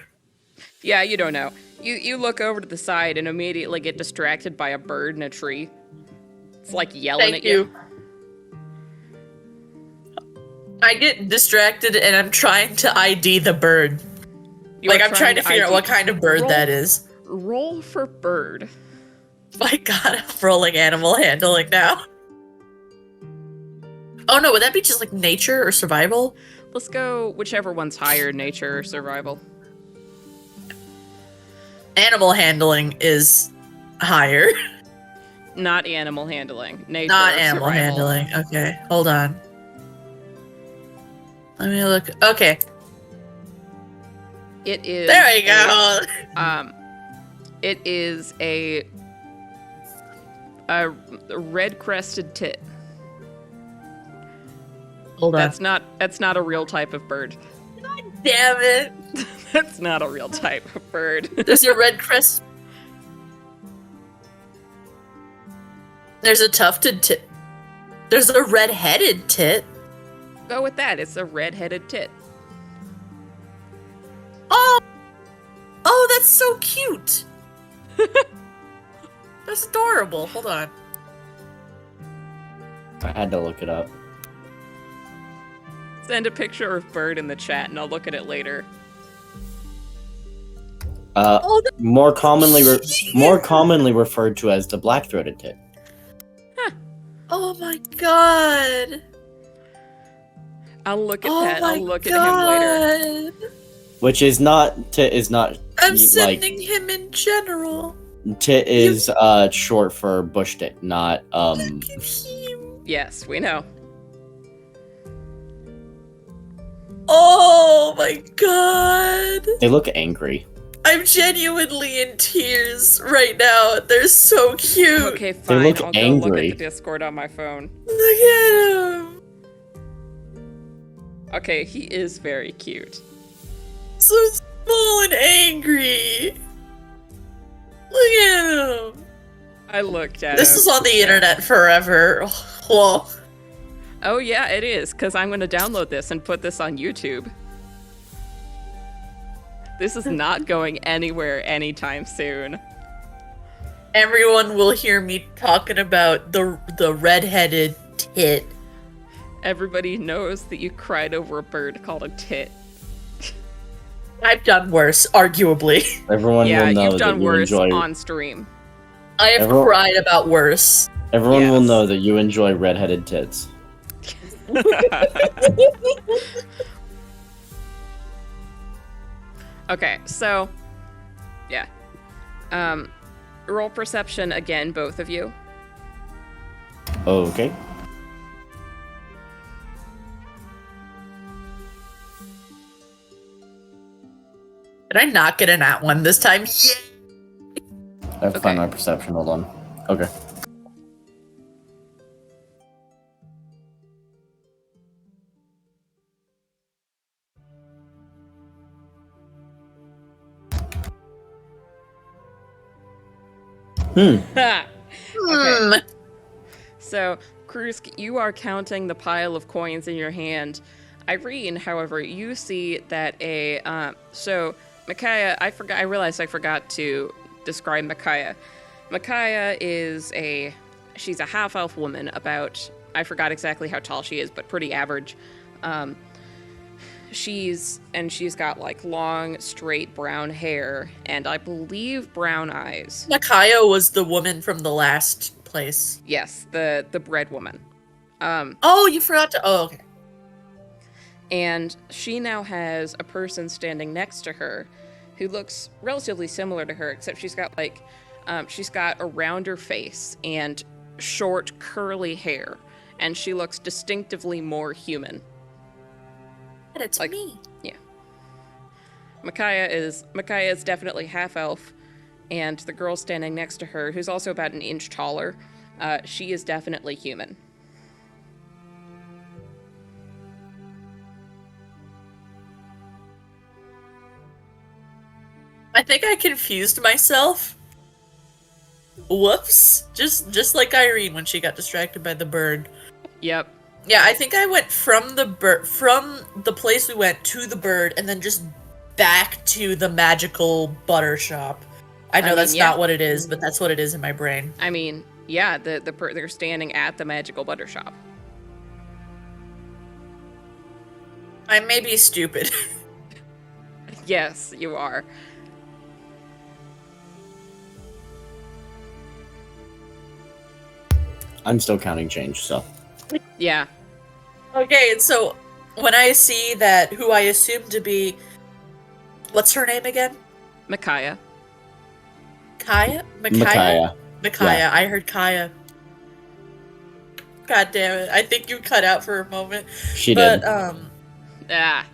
Yeah, you don't know. You look over to the side and immediately get distracted by a bird in a tree. It's like yelling at you. I get distracted and I'm trying to ID the bird. I'm trying to figure out what kind of bird that is. Roll for bird. My god, I'm rolling animal handling now. Oh no, would that be just like nature or survival? Let's go whichever one's higher, nature or survival. Animal handling is higher. Not animal handling. Nature Not or animal survival. handling. Okay, hold on. Let me look. Okay. It is. There we go. It is a red-crested tit. Hold on. That's not a real type of bird. Damn it. That's not a real type of bird. There's a red crest. There's a tufted tit. There's a red-headed tit. Go with that. It's a red-headed tit. Oh, that's so cute. That's adorable. Hold on. I had to look it up. Send a picture of bird in the chat, and I'll look at it later. More commonly referred to as the black-throated tit. Oh my god. I'll look at Oh that. my I'll look at him later. god. Which is not tit is not I'm like sending him in general. tit is short for bush tit, not Look at him. Yes, we know. Oh my god. They look angry. I'm genuinely in tears right now. They're so cute. Okay, fine. look I'll go angry. look at the Discord on my phone. Look at him. Okay, he is very cute. So small and angry. Look at him. I looked at This him. is on the internet forever. Whoa. Oh yeah, it is, because I'm going to download this and put this on YouTube. This is not going anywhere anytime soon. Everyone will hear me talking about the redheaded tit. Everybody knows that you cried over a bird called a tit. I've done worse, arguably. Everyone Yeah, will know you've that done you worse enjoy. on stream. I have Everyone- cried about worse. Everyone will Yes. know that you enjoy redheaded tits. Okay, so yeah. Roll perception again, both of you. Okay. Did I not get a nat one this time? Yeah. I have to find Okay. my perception. Hold on. Okay. Ha! Hmm. So, Krusk, you are counting the pile of coins in your hand. Irene, however, you see that so Micaiah, I realized I forgot to describe Micaiah. Micaiah she's a half-elf woman I forgot exactly how tall she is, but pretty average. She's got like long, straight brown hair, and I believe brown eyes. Micaiah was the woman from the last place. Yes, the bread woman. Oh, you forgot to. Oh, okay. And she now has a person standing next to her who looks relatively similar to her, except she's got a rounder face and short, curly hair, and she looks distinctively more human. And it's Like- me. Micaiah is definitely half elf, and the girl standing next to her, who's also about an inch taller, she is definitely human. I think I confused myself. Whoops. Just like Irene when she got distracted by the bird. Yep. Yeah, I think I went from the place we went to the bird and then just back to the magical butter shop. I know mean, that's yeah. not what it is, but that's what it is in my brain. I mean, yeah, they're standing at the magical butter shop. I may be stupid. Yes, you are. I'm still counting change, so. Yeah. Okay, and so when I see that who I assume to be, what's her name again? Micaiah. Kaya? Micaiah. Micaiah. Yeah. I heard Kaya. God damn it. I think you cut out for a moment. She But did. Ah.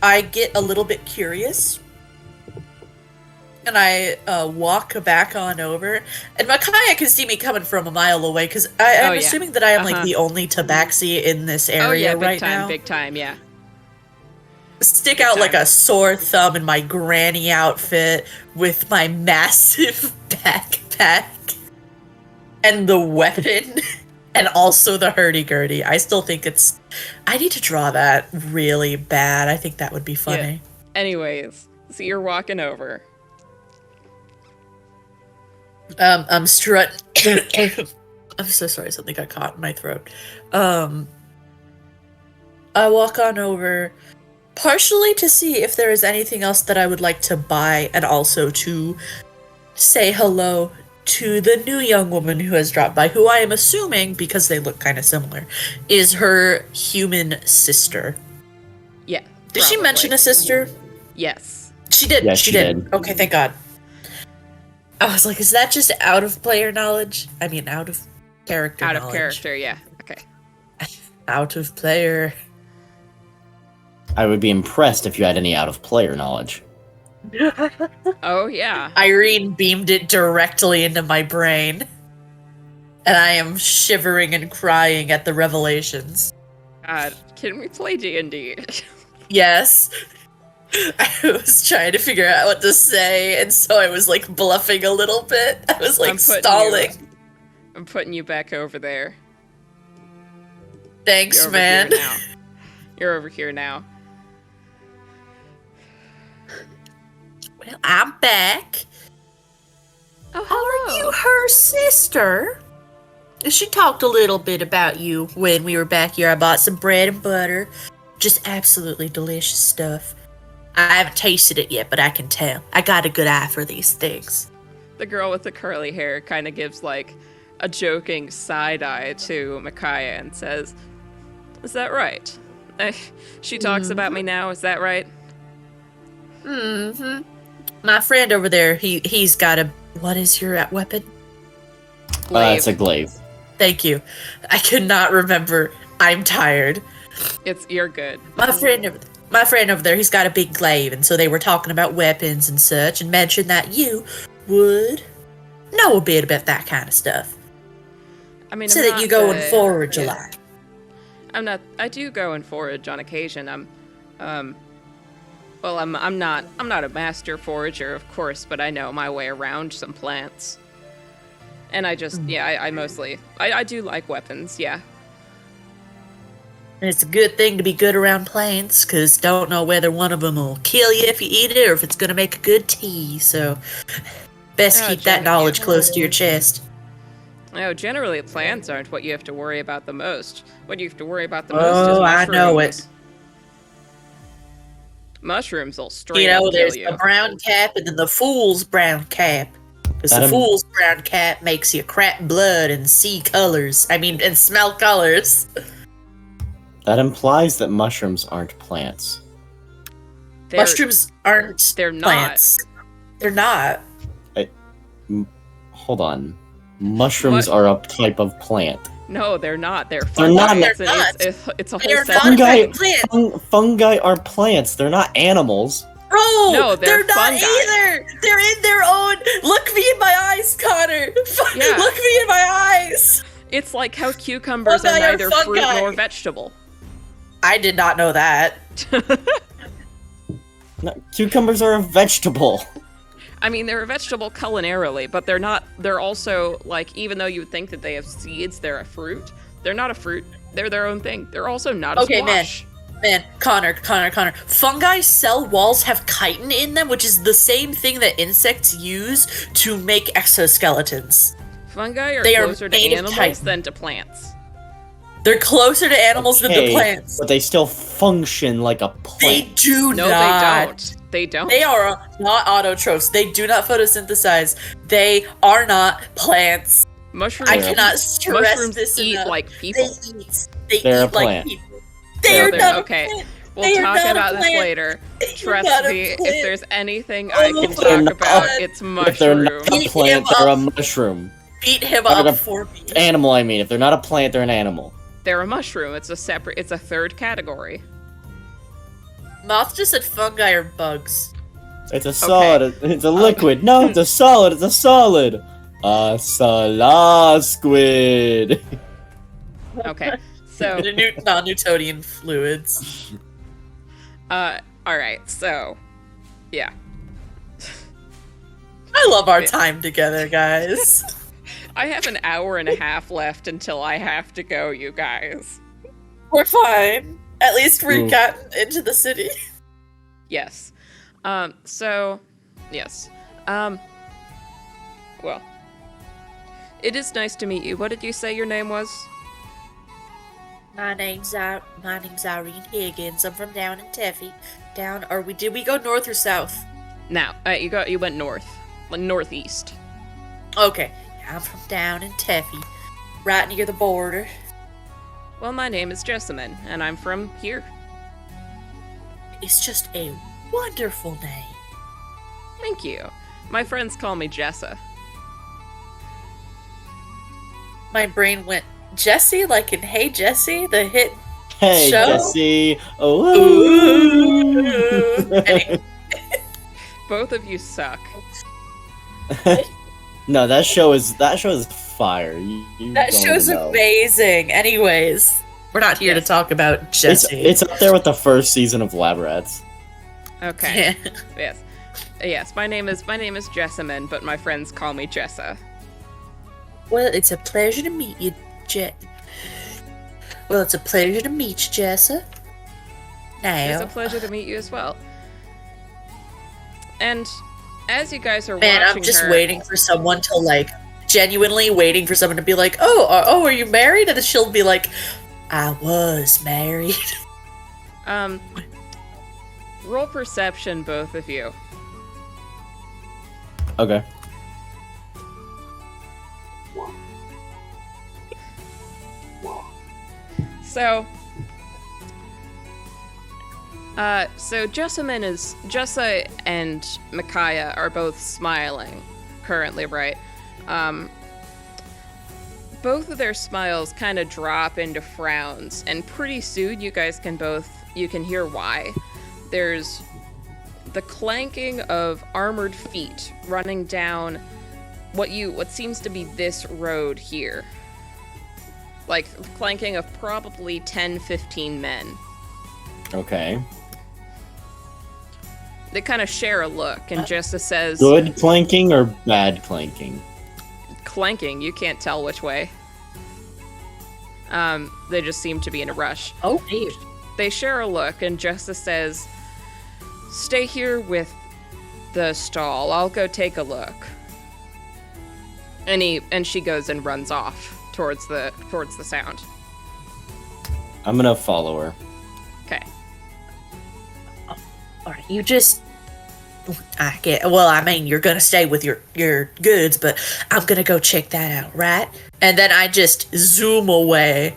I get a little bit curious. And I walk back on over. And Micaiah can see me coming from a mile away, because I'm Oh, yeah. assuming that I am Uh-huh. like the only tabaxi in this area Oh yeah, big right time, now. big time, yeah. Stick out like time. a sore thumb in my granny outfit with my massive backpack and the weapon and also the hurdy-gurdy. I still think I need to draw that really bad. I think that would be funny. Anyways, so you're walking over. I'm strutting I'm so sorry, something got caught in my throat. I walk on over, partially to see if there is anything else that I would like to buy, and also to say hello to the new young woman who has dropped by, who I am assuming, because they look kind of similar, is her human sister. Yeah. Did she mention a sister? Yes. She did. Yes, she she did. did. Okay, thank God. I was like, is that just out of player knowledge? I mean, out of character Out knowledge. of character, yeah. Okay. Out of player. I would be impressed if you had any out of player knowledge. Oh, yeah. Irene beamed it directly into my brain. And I am shivering and crying at the revelations. God, can we play D&D? Yes. I was trying to figure out what to say, and so I was like bluffing a little bit. I was like stalling. I'm putting you back over there. Thanks, You're over man. here now. You're over here now. Well, I'm back. Oh, How are you, her sister? She talked a little bit about you when we were back here. I bought some bread and butter. Just absolutely delicious stuff. I haven't tasted it yet, but I can tell. I got a good eye for these things. The girl with the curly hair kind of gives like a joking side eye to Micaiah and says, "Is that right? She talks about me now, is that right?" Mm-hmm. My friend over there, he's got a... What is your weapon? It's a glaive. Thank you. I could not remember. I'm tired. You're good. My friend over there, he's got a big glaive, and so they were talking about weapons and such, and mentioned that you would know a bit about that kind of stuff. I mean, So I'm that not you go the- and forage a lot. I do go and forage on occasion. I'm not a master forager, of course, but I know my way around some plants. And I just, I mostly, I do like weapons, yeah. And it's a good thing to be good around plants, because don't know whether one of them will kill you if you eat it, or if it's going to make a good tea, so best keep that knowledge close to your chest. No, generally plants aren't what you have to worry about the most. What you have to worry about the most is Oh, I mushrooms. know it. Mushrooms will straight You know, up there's kill you. the brown cap and then the fool's brown cap. Because the That fool's brown cap makes you crap blood and see colors. I mean, and smell colors. That implies that mushrooms aren't plants. Mushrooms aren't they're not. plants. They're not. Hold on. Mushrooms are a type of plant. No, they're not. They're They're not. fungi. They're not. It's a whole They're separate not a Fungi- type of plant. Fungi are plants. They're not animals. Bro, No, they're not fungi. either. They're in their own. Look me in my eyes, Connor. Yeah. Look me in my eyes. It's like how cucumbers are Fungi are neither fruit fungi. nor vegetable. I did not know that. No, cucumbers are a vegetable. I mean, they're a vegetable culinarily, but they're not. They're also, like, even though you would think that they have seeds, they're a fruit. They're not a fruit. They're their own thing. They're also not a Okay, squash. Man, Connor. Fungi cell walls have chitin in them, which is the same thing that insects use to make exoskeletons. Fungi are They are closer to made of animals chitin. than to plants. They're closer to animals than to Okay, plants. but they still function like a They plant. do No, not. they don't. They don't. They are not autotrophs. They do not photosynthesize. They are not plants. Mushrooms. I cannot stress Mushrooms this eat enough. like They people. eat. They They're eat a like plant. people. They are They're- not okay. a plant. We'll They are talk not a about this plant. later. They are Trust not a me, if plant. there's anything Oh I can my talk God. about, it's If they're not mushrooms. a plant, they're a mushroom. Beat him They're up gonna- for me. Animal, I mean. If they're not a plant, they're an animal. They're a mushroom. It's a third category. Moth just said fungi are bugs. It's a solid. It's a liquid. No, it's a solid. It's a solid. A salad squid. Okay. So, Non-Newtonian fluids. all right. So, yeah. I love our Yeah. time together, guys. I have an hour and a half left until I have to go, you guys. We're fine. At least we've Ooh. gotten into the city. Yes. So, yes. Well. It is nice to meet you. What did you say your name was? My name's Irene Higgins. I'm from down in Teffy. Did we go north or south? Now, you went north, northeast. Okay. I'm from down in Teffy, right near the border. Well, my name is Jessamine, and I'm from here. It's just a wonderful name. Thank you. My friends call me Jessa. My brain went Jesse, like in Hey Jesse, the hit Hey, show? Jesse. Oh. Ooh. Anyway. Both of you suck. No, that show is fire. You That don't show's even know. amazing. Anyways, we're not here to talk about Jesse. It's up there with the first season of Lab Rats. Okay. Yes. Yes, my name is Jessamine, but my friends call me Jessa. Well, it's a pleasure to meet you, Jessa. It's a Now, pleasure to meet you as well. And as you guys are man, watching I'm just her, waiting for someone to genuinely waiting for someone to be like, are you married? And then she'll be like, I was married. Roll perception, both of you. Okay. So Jessa and Micaiah are both smiling currently, right? Both of their smiles kind of drop into frowns, and pretty soon you guys can hear why. There's the clanking of armored feet running down what seems to be this road here. Like, clanking of probably 10-15 men. Okay. They kind of share a look, and Jessa says... Good clanking or bad clanking? Clanking, you can't tell which way. They just seem to be in a rush. Oh, dear. They share a look, and Jessa says, "Stay here with the stall. I'll go take a look." And she goes and runs off towards the sound. I'm gonna follow her. Okay. Alright, you just... you're gonna stay with your goods, but I'm gonna go check that out, right? And then I just zoom away.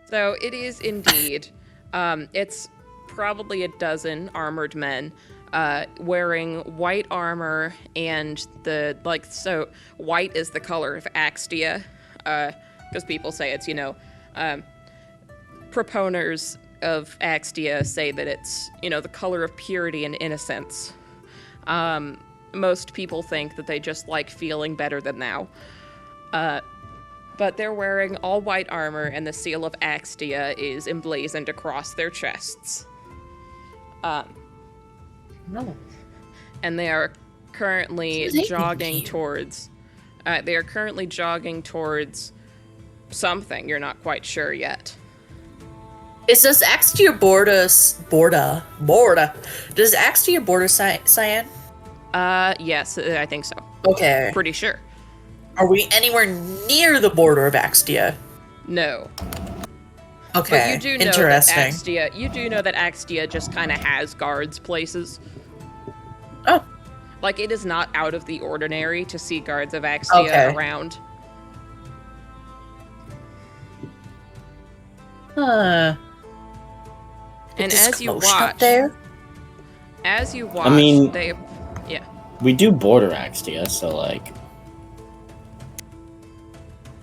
So it is indeed. It's probably a dozen armored men wearing white armor, and so white is the color of Axtia, because people say it's, proponents of Axtia say that it's, the color of purity and innocence. Most people think that they just like feeling better than thou. But they're wearing all white armor, and the seal of Axtia is emblazoned across their chests. No. And they are currently So they jogging think towards... they are currently jogging towards something. You're not quite sure yet. Does Axtia border? Does Axtia border Cyan? Yes, I think so. Okay. Pretty sure. Are we anywhere near the border of Axtia? No. Okay. But you do know that Axtia just kind of has guards places. Oh. Like, it is not out of the ordinary to see guards of Axtia around. Huh. And Is as you Cloche up watch, there? I mean, We do border Axtia, so like...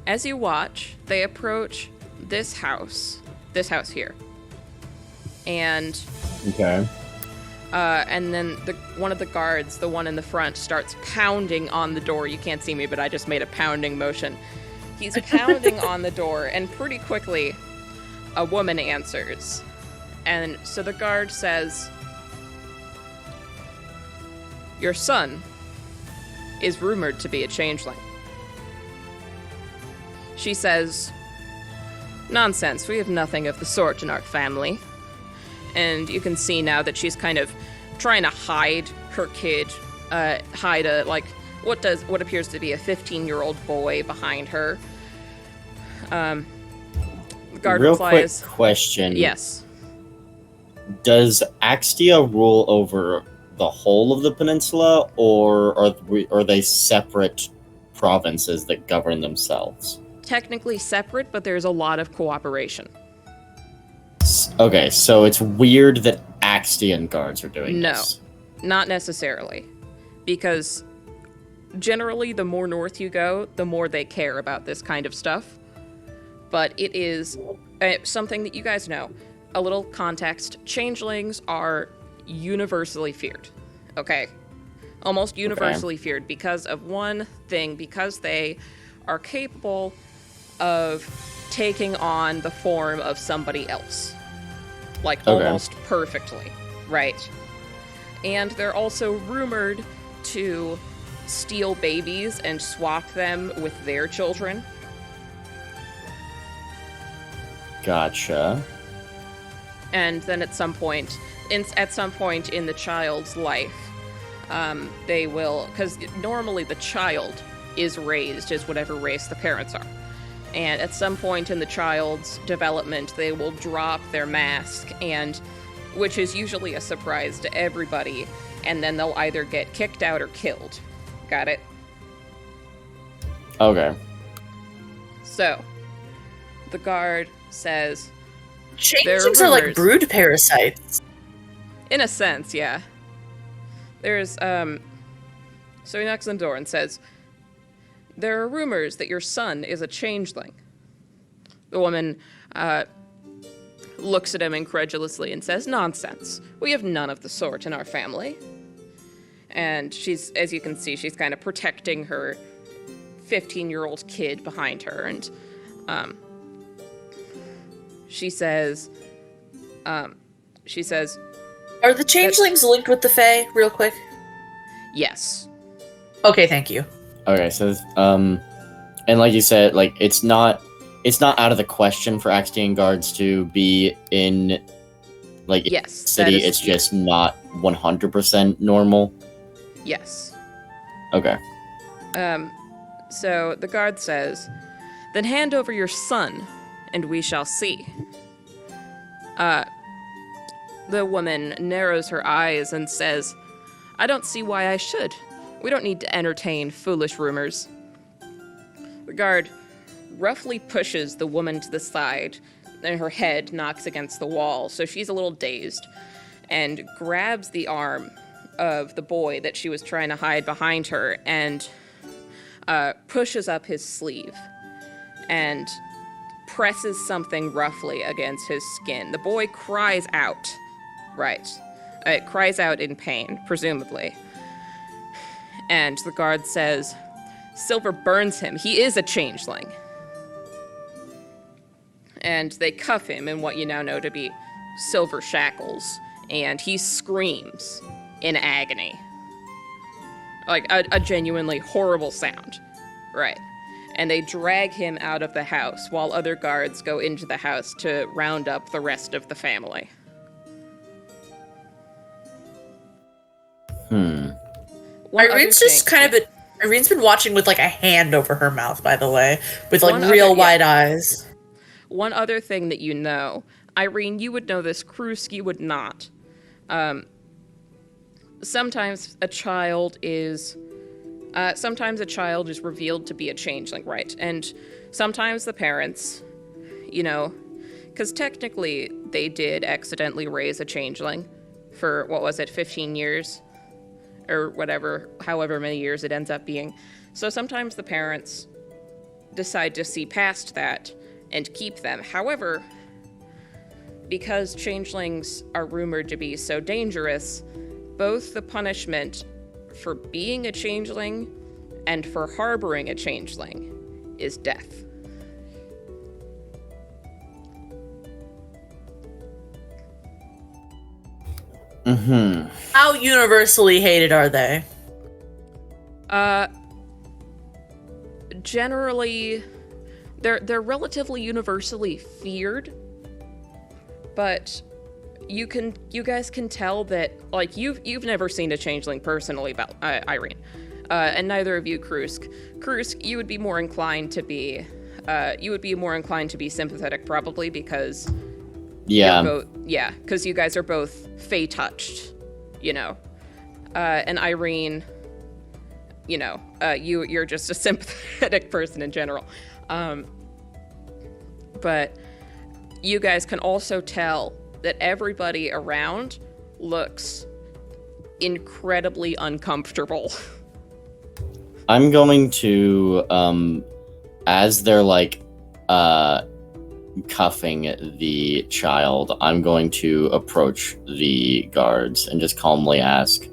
As you watch, they approach this house here. And Okay. and then one of the guards, the one in the front, starts pounding on the door. You can't see me, but I just made a pounding motion. He's pounding on the door, and pretty quickly, a woman answers. And so the guard says, "Your son is rumored to be a changeling." She says, "Nonsense, we have nothing of the sort in our family." And you can see now that she's kind of trying to hide her kid, hide what appears to be a 15-year-old boy behind her. The guard Real quick replies, question. yes. Does Axtia rule over the whole of the peninsula, or are they separate provinces that govern themselves? Technically separate, but there's a lot of cooperation. Okay, so it's weird that Axtian guards are doing No. this. Not necessarily. Because generally, the more north you go, the more they care about this kind of stuff. But it is something that you guys know. A little context. Changelings are universally feared. Okay? Almost universally feared because of one thing. Because they are capable of taking on the form of somebody else. Like, almost perfectly. Right? And they're also rumored to steal babies and swap them with their children. Gotcha. And then at some point in the child's life, they will, because normally the child is raised as whatever race the parents are. And at some point in the child's development, they will drop their mask, and which is usually a surprise to everybody, and then they'll either get kicked out or killed. Got it? Okay. So, the guard says, Changelings are like rumors. brood parasites. in a sense, yeah. There's, so he knocks on the door and says, "There are rumors that your son is a changeling." The woman, looks at him incredulously and says, "Nonsense. We have none of the sort in our family." And she's, as you can see, she's kind of protecting her 15-year-old kid behind her. And she says, Are the changelings linked with the Fae, real quick? yes. Okay, thank you. Okay, so and like you said, like it's not out of the question for Axtian guards to be in like Yes, city. that is- It's just not 100% normal. Yes. Okay. So the guard says, "Then hand over your son, and we shall see." The woman narrows her eyes and says, "I don't see why I should. We don't need to entertain foolish rumors." The guard roughly pushes the woman to the side, and her head knocks against the wall, so she's a little dazed, and grabs the arm of the boy that she was trying to hide behind her, and pushes up his sleeve, and presses something roughly against his skin. The boy cries out. Right. It cries out in pain, presumably. And the guard says, "Silver burns him. He is a changeling." And they cuff him in what you now know to be silver shackles, and he screams in agony. Like a genuinely horrible sound. Right. And they drag him out of the house while other guards go into the house to round up the rest of the family. One other Irene's just thing- kind of Irene's been watching with like a hand over her mouth, by the way, with like One real other- yeah. wide eyes. One other thing that you know, Irene, you would know this, Kruski would not. Sometimes a child is revealed to be a changeling, right? And sometimes the parents, you know, because technically they did accidentally raise a changeling for, 15 years? Or whatever, however many years it ends up being. So sometimes the parents decide to see past that and keep them. However, because changelings are rumored to be so dangerous, both the punishment for being a changeling and for harboring a changeling is death. Mm-hmm. How universally hated are they? Generally, they're relatively universally feared, but you guys can tell that, like, you've never seen a changeling personally, Irene. and neither of you, Krusk. Krusk, you would be more inclined to be, sympathetic probably because Yeah. because you guys are both Fey touched, you know. And Irene, you know, you're just a sympathetic person in general. But you guys can also tell that everybody around looks incredibly uncomfortable. I'm going to, as they're like, cuffing the child, I'm going to approach the guards and just calmly ask,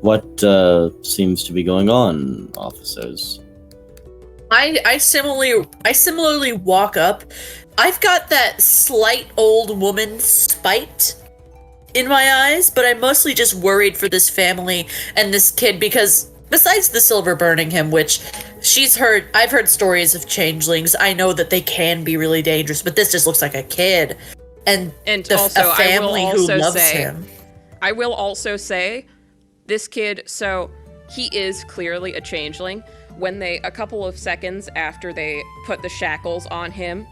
"What seems to be going on, officers?" I similarly walk up. I've got that slight old woman spite in my eyes, but I'm mostly just worried for this family and this kid because besides the silver burning him, which I've heard stories of changelings. I know that they can be really dangerous, but this just looks like a kid. And also, a family who loves him. I will also say, this kid, so he is clearly a changeling. When a couple of seconds after they put the shackles on him,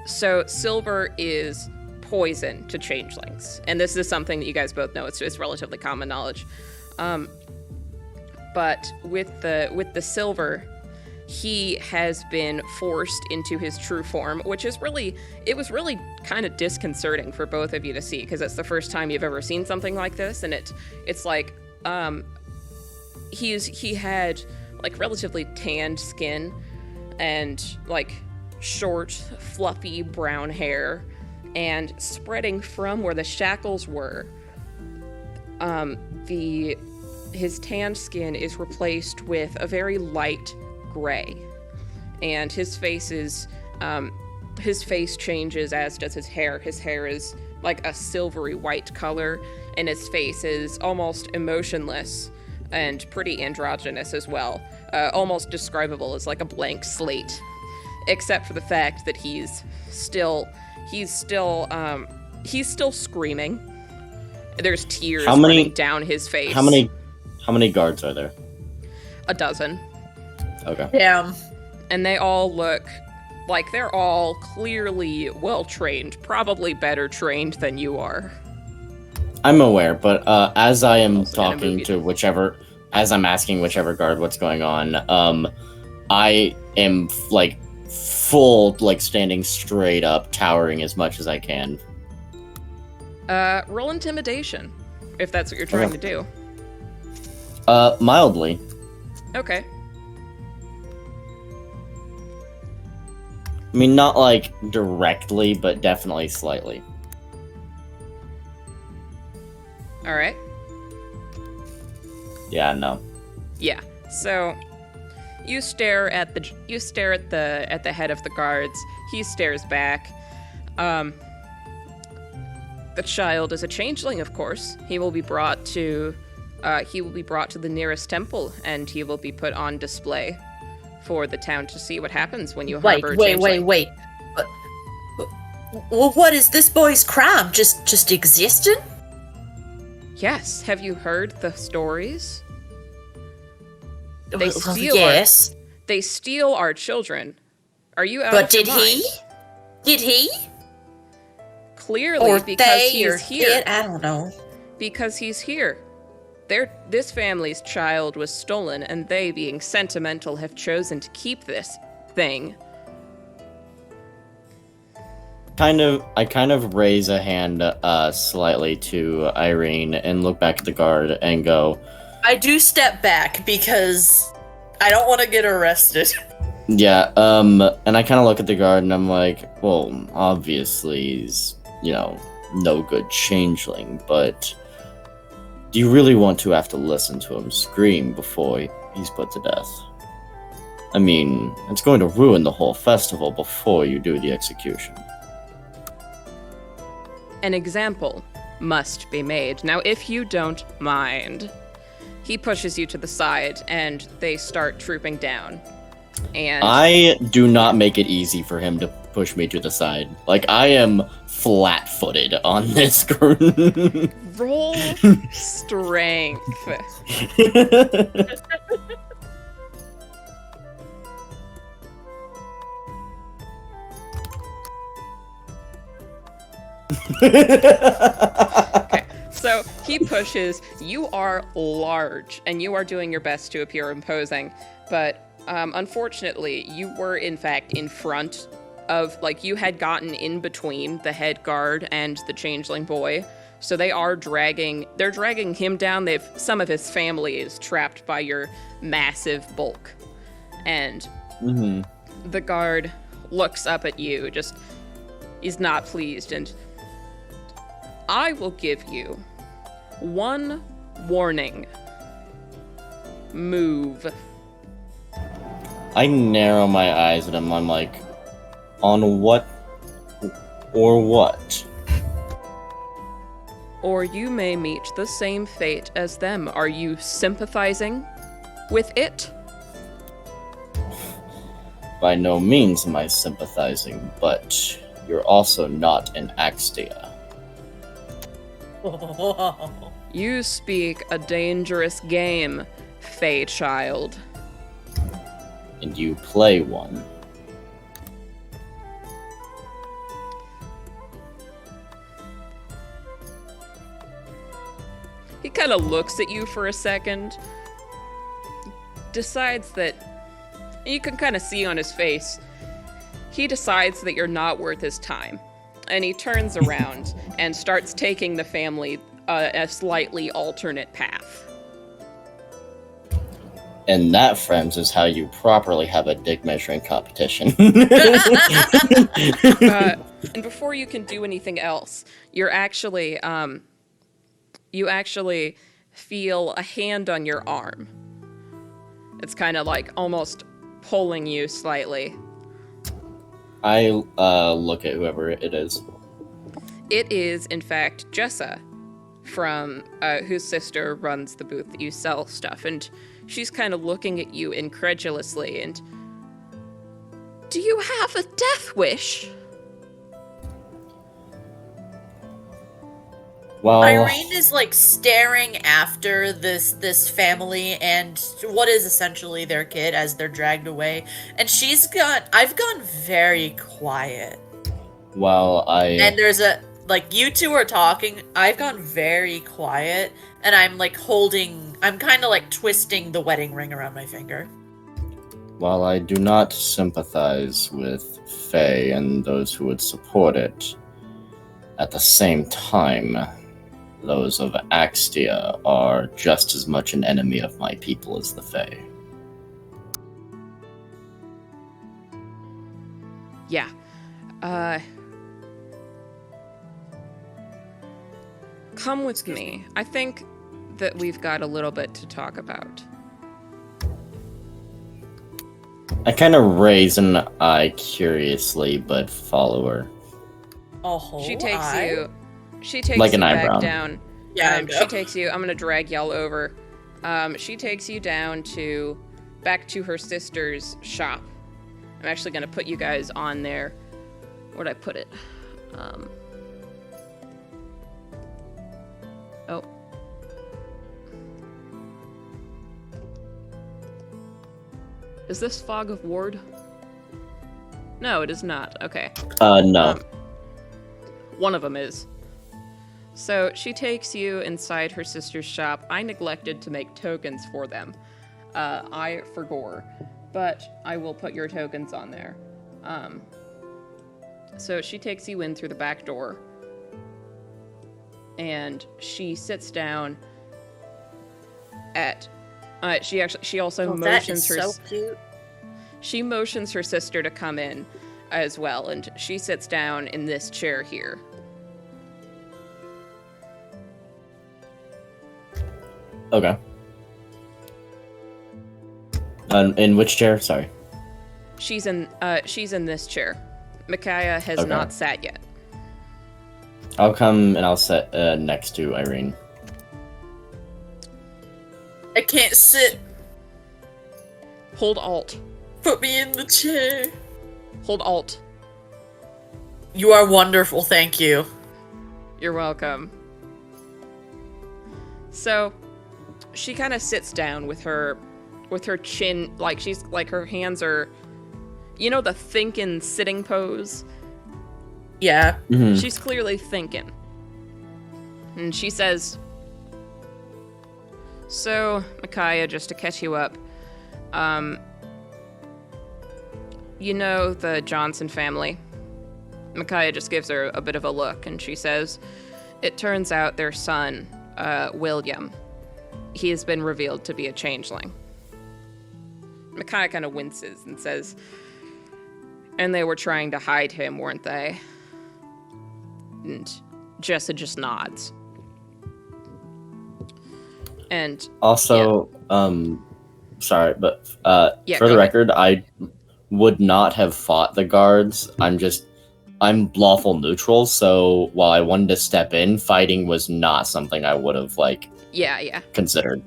so silver is poison to changelings. And this is something that you guys both know. It's relatively common knowledge. But with the silver, he has been forced into his true form, which is it was really kind of disconcerting for both of you to see, because it's the first time you've ever seen something like this, and it's like, he had like relatively tanned skin and like short, fluffy brown hair, and spreading from where the shackles were, his tanned skin is replaced with a very light gray, and his face changes, as does his hair. His hair is like a silvery white color, and his face is almost emotionless and pretty androgynous as well, almost describable as like a blank slate, except for the fact that he's still screaming. There's tears running down his face. How many guards are there? A dozen. Okay. Damn. And they all look like they're all clearly well trained, probably better trained than you are. I'm aware, but as I am talking to as I'm asking whichever guard what's going on, I am like full, like standing straight up, towering as much as I can. Roll intimidation, if that's what you're trying to do. Mildly. Okay. I mean, not like directly, but definitely slightly. All right. Yeah, no. Yeah. So you stare at the head of the guards. He stares back. The child is a changeling, of course. He will be brought to the nearest temple, and he will be put on display for the town to see what happens when you harbor a changeling. Wait. Well, what is this boy's crime? Just existing? Yes. Have you heard the stories? They steal our children. Are you out But of your mind? Did he? Clearly, Or because they, he's or here. it? I don't know. Because he's here. This family's child was stolen, and they, being sentimental, have chosen to keep this thing. I kind of raise a hand slightly to Irene and look back at the guard and go, I do step back because I don't want to get arrested. yeah, and I kind of look at the guard and I'm like, well, obviously he's, no good changeling, but do you really want to have to listen to him scream before he's put to death? I mean, it's going to ruin the whole festival before you do the execution. An example must be made. Now, if you don't mind, he pushes you to the side, and they start trooping down. And I do not make it easy for him to push me to the side. Like, I am flat-footed on this ground. Roll strength. Okay, so he pushes. You are large, and you are doing your best to appear imposing, but unfortunately, you were in fact in front of, like, you had gotten in between the head guard and the changeling boy, so they're dragging him down. Some of his family is trapped by your massive bulk, and the guard looks up at you, just is not pleased, and I will give you one warning. Move. I narrow my eyes at him. I'm like, on what or what? Or you may meet the same fate as them. Are you sympathizing with it? By no means am I sympathizing, but you're also not an Axtia. You speak a dangerous game, Fey child. And you play one. He kind of looks at you for a second, decides that, you can kind of see on his face, he decides that you're not worth his time. And he turns around and starts taking the family a slightly alternate path. And that, friends, is how you properly have a dick measuring competition. And before you can do anything else, you actually feel a hand on your arm. It's kind of like almost pulling you slightly. I look at whoever it is. It is, in fact, Jessa, from whose sister runs the booth that you sell stuff, and she's kind of looking at you incredulously, and... Do you have a death wish? Well, Irene is like staring after this family and what is essentially their kid as they're dragged away, and I've gone very quiet. And there's you two are talking, I've gone very quiet, and I'm kind of like twisting the wedding ring around my finger. While I do not sympathize with Fae and those who would support it, at the same time, those of Axtia are just as much an enemy of my people as the Fae. Yeah. Come with me. I think that we've got a little bit to talk about. I kind of raise an eye curiously, but follow her. Oh, She takes Like you an back eyebrow. down. Yeah, I know. She takes you. I'm gonna drag y'all over. She takes you down back to her sister's shop. I'm actually gonna put you guys on there. Where'd I put it? Oh. Is this Fog of Ward? No, it is not. Okay. No. One of them is. So she takes you inside her sister's shop. I neglected to make tokens for them. I forgot, but I will put your tokens on there. So she takes you in through the back door, and she sits down at. She also motions her. That is so cute. She motions her sister to come in as well, and she sits down in this chair here. Okay. In which chair? Sorry. She's in this chair. Micaiah has Okay. not sat yet. I'll come and I'll sit next to Irene. I can't sit. Hold Alt. Put me in the chair. Hold Alt. You are wonderful, thank you. You're welcome. So, she kind of sits down with her chin, like she's like her hands are, you know, the thinking sitting pose. Yeah. Mhm. She's clearly thinking, and she says, "So, Micaiah, just to catch you up, you know the Johnson family." Micaiah just gives her a bit of a look, and she says, "It turns out their son, William, he has been revealed to be a changeling." Micaiah kind of winces and says, "And they were trying to hide him, weren't they?" And Jessa just nods. And Also, sorry, but Yeah, for go the ahead. record, I would not have fought the guards. I'm lawful neutral, so while I wanted to step in, fighting was not something I would have yeah. considered.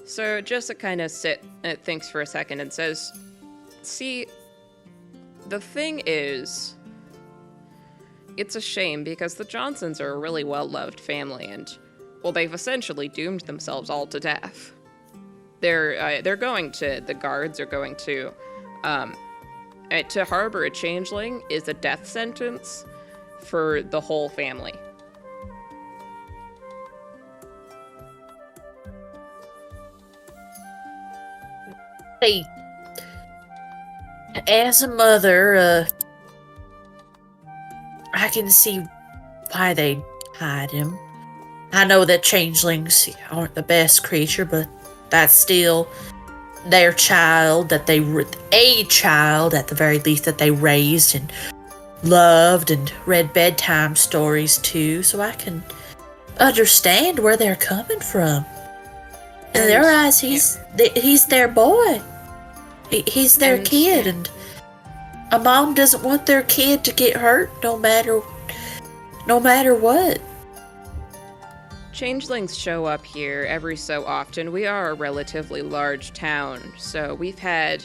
So Jessa kind of thinks for a second and says, "See, the thing is, it's a shame because the Johnsons are a really well-loved family, and, well, they've essentially doomed themselves all to death. The guards are going to harbor a changeling is a death sentence for the whole family." Hey, as a mother, I can see why they hide him. I know that changelings aren't the best creature, but that's still their child a child at the very least that they raised and loved and read bedtime stories to, so I can understand where they're coming from. In their eyes, he's their boy. He's their And- kid, and a mom doesn't want their kid to get hurt no matter what. Changelings show up here every so often. We are a relatively large town, so we've had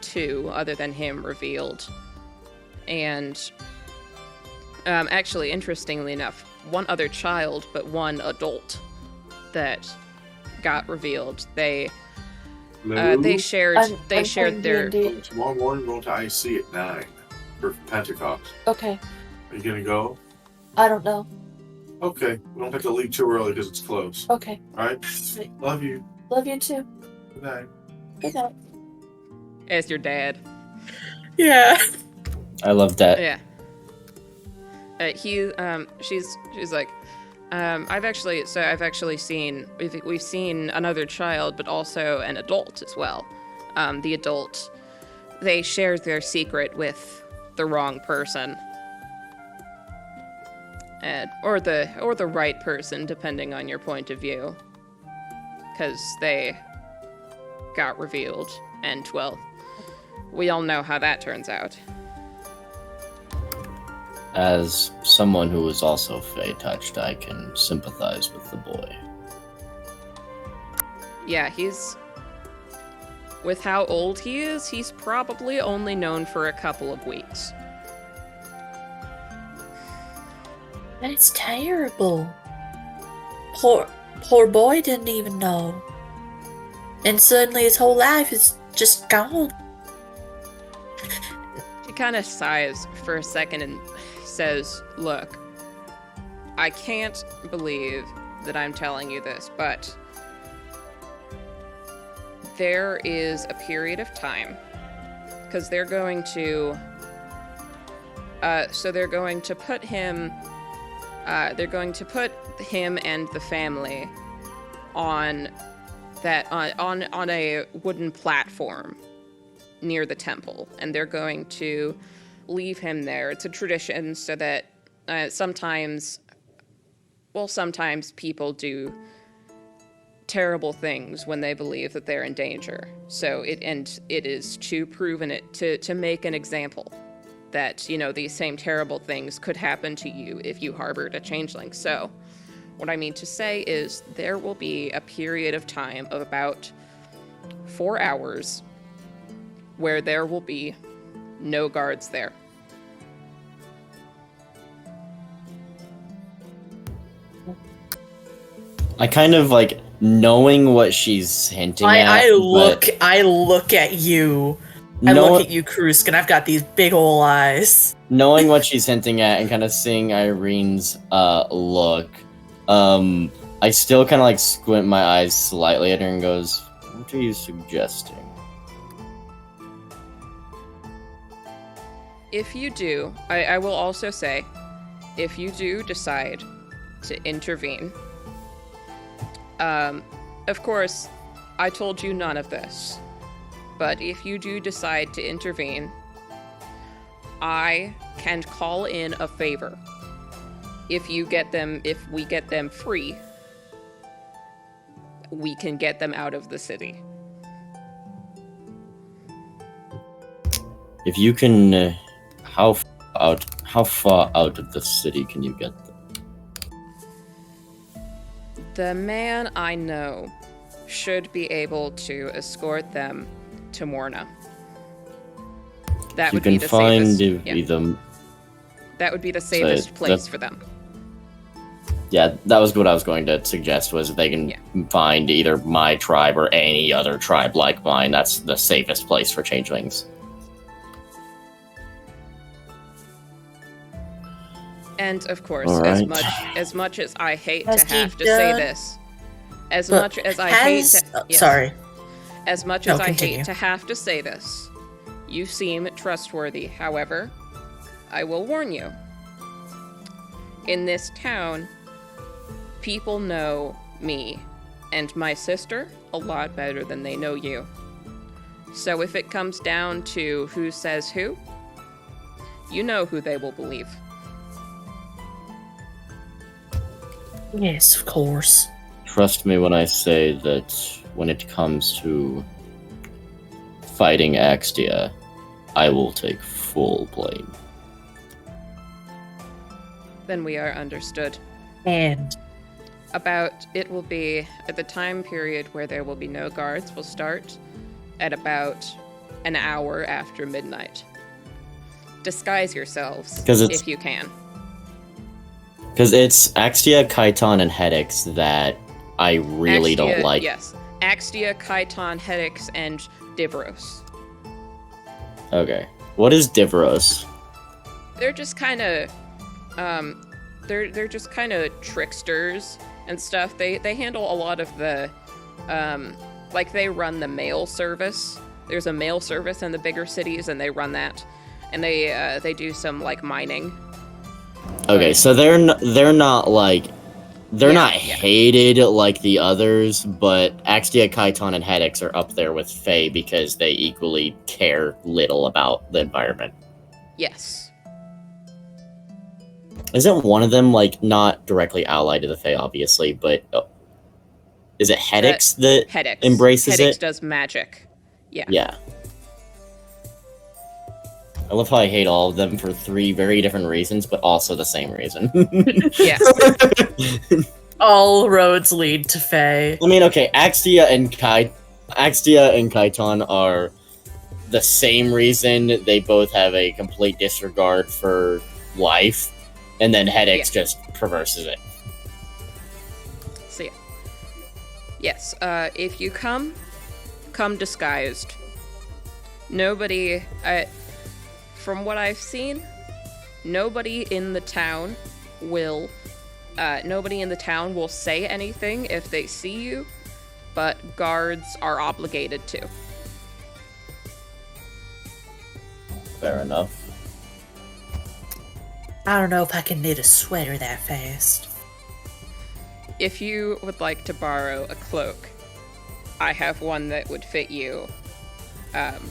2, other than him, revealed. And actually, interestingly enough, 1 other child, but 1 adult that got revealed. They shared I'm shared playing their D&D. Tomorrow morning, going to IC at 9 for Pentecost. Okay, Are you gonna go? I don't know. Okay, we don't have to leave too early because it's close. Okay, All right. Right. Love you. Love you too. Good night. Good night. as your dad. Yeah. I love that. Yeah. She's like, I've actually seen, we've seen another child, but also an adult as well. The adult, they shared their secret with the wrong person. Or the right person, depending on your point of view. Because they got revealed, and, well, we all know how that turns out. As someone who is also Fey touched, I can sympathize with the boy. Yeah, with how old he is, he's probably only known for a couple of weeks. That's terrible. Poor boy didn't even know. And suddenly his whole life is just gone. She kind of sighs for a second and says, "Look, I can't believe that I'm telling you this, but there is a period of time, because they're going to put him and the family on a wooden platform near the temple, and they're going to leave him there. It's a tradition so that sometimes people do terrible things when they believe that they're in danger. So it is to prove to make an example that, you know, these same terrible things could happen to you if you harbored a changeling. So what I mean to say is there will be a period of time of about 4 hours where there will be no guards there. I kind of like knowing what she's hinting at. I look at you. I look at you, Krusk, and I've got these big ol' eyes. Knowing what she's hinting at and kind of seeing Irene's look, I still kind of like squint my eyes slightly at her and goes, "What are you suggesting?" If you do, I will also say, if you do decide to intervene, of course, I told you none of this, but if you do decide to intervene, I can call in a favor. If we get them free, we can get them out of the city. If you can, how far out of the city can you get them? The man I know should be able to escort them to Morna. That would be the safest. That would be the safest place for them. Yeah, that was what I was going to suggest, was they can find either my tribe or any other tribe like mine. That's the safest place for changelings. And of course, right. as much as I hate to have to say this, as much as I hate to have to say this, you seem trustworthy. However, I will warn you. In this town, people know me and my sister a lot better than they know you. So if it comes down to who says who, you know who they will believe. Yes, of course. Trust me when I say that when it comes to fighting Axtia, I will take full blame. Then we are understood. And it will be at the time period where there will be no guards will start at about an hour after midnight. Disguise yourselves if you can. Because it's Axtia, Kaiton, and Hedix that I really don't like. Yes. Axtia, Kaiton, Hedix, and Divros. Okay. What is Divros? They're just kind of, they're just kind of tricksters and stuff. They handle a lot of the, like they run the mail service. There's a mail service in the bigger cities, and they run that, and they do some like mining. Okay, so they're not like not hated like the others, but Axtia, Kaiton, and Hedix are up there with Fae because they equally care little about the environment. Yes. Isn't one of them like not directly allied to the Fae, obviously, but is it Hedix that embraces it? Hedix does magic. Yeah. Yeah. I love how I hate all of them for 3 very different reasons, but also the same reason. Yes. All roads lead to Fae. I mean, okay, Axtia and Kaiton are the same reason. They both have a complete disregard for life, and then Hedix just perverses it. So, yes, if you come disguised. Nobody, from what I've seen, nobody in the town will say anything if they see you, but guards are obligated to. Fair enough. I don't know if I can knit a sweater that fast. If you would like to borrow a cloak, I have one that would fit you,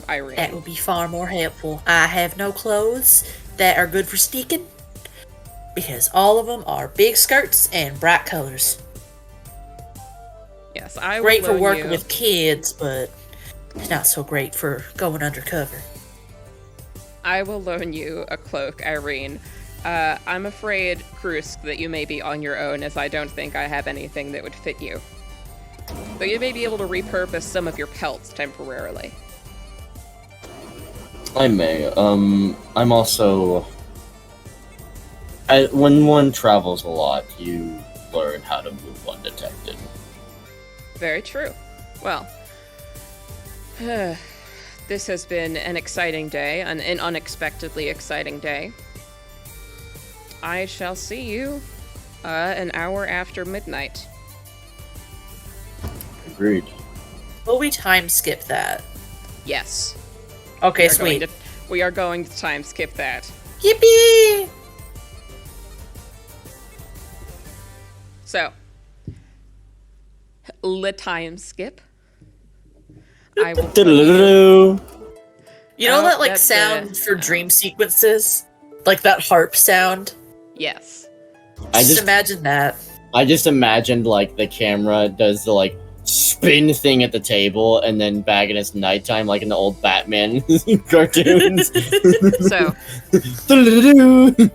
Irene. That would be far more helpful. I have no clothes that are good for sneaking, because all of them are big skirts and bright colors. Yes, I will great for loan working you. with kids, but not so great for going undercover. I will loan you a cloak, Irene. I'm afraid, Krusk, that you may be on your own, as I don't think I have anything that would fit you. But you may be able to repurpose some of your pelts temporarily. I may. I'm also... when one travels a lot, you learn how to move undetected. Very true. Well, this has been an exciting day, an unexpectedly exciting day. I shall see you an hour after midnight. Agreed. Will we time skip that? Yes. Okay, sweet. We are going to time skip that. Yippee! So, le time skip. I will put Doodle-doo-doo. You know that, like, that's sound for dream sequences? Like that harp sound? Yes. Just imagine that. I just imagined, like, the camera does the, like, spin thing at the table, and then back in its nighttime, like in the old Batman cartoons. So, Doodle-doo-doo.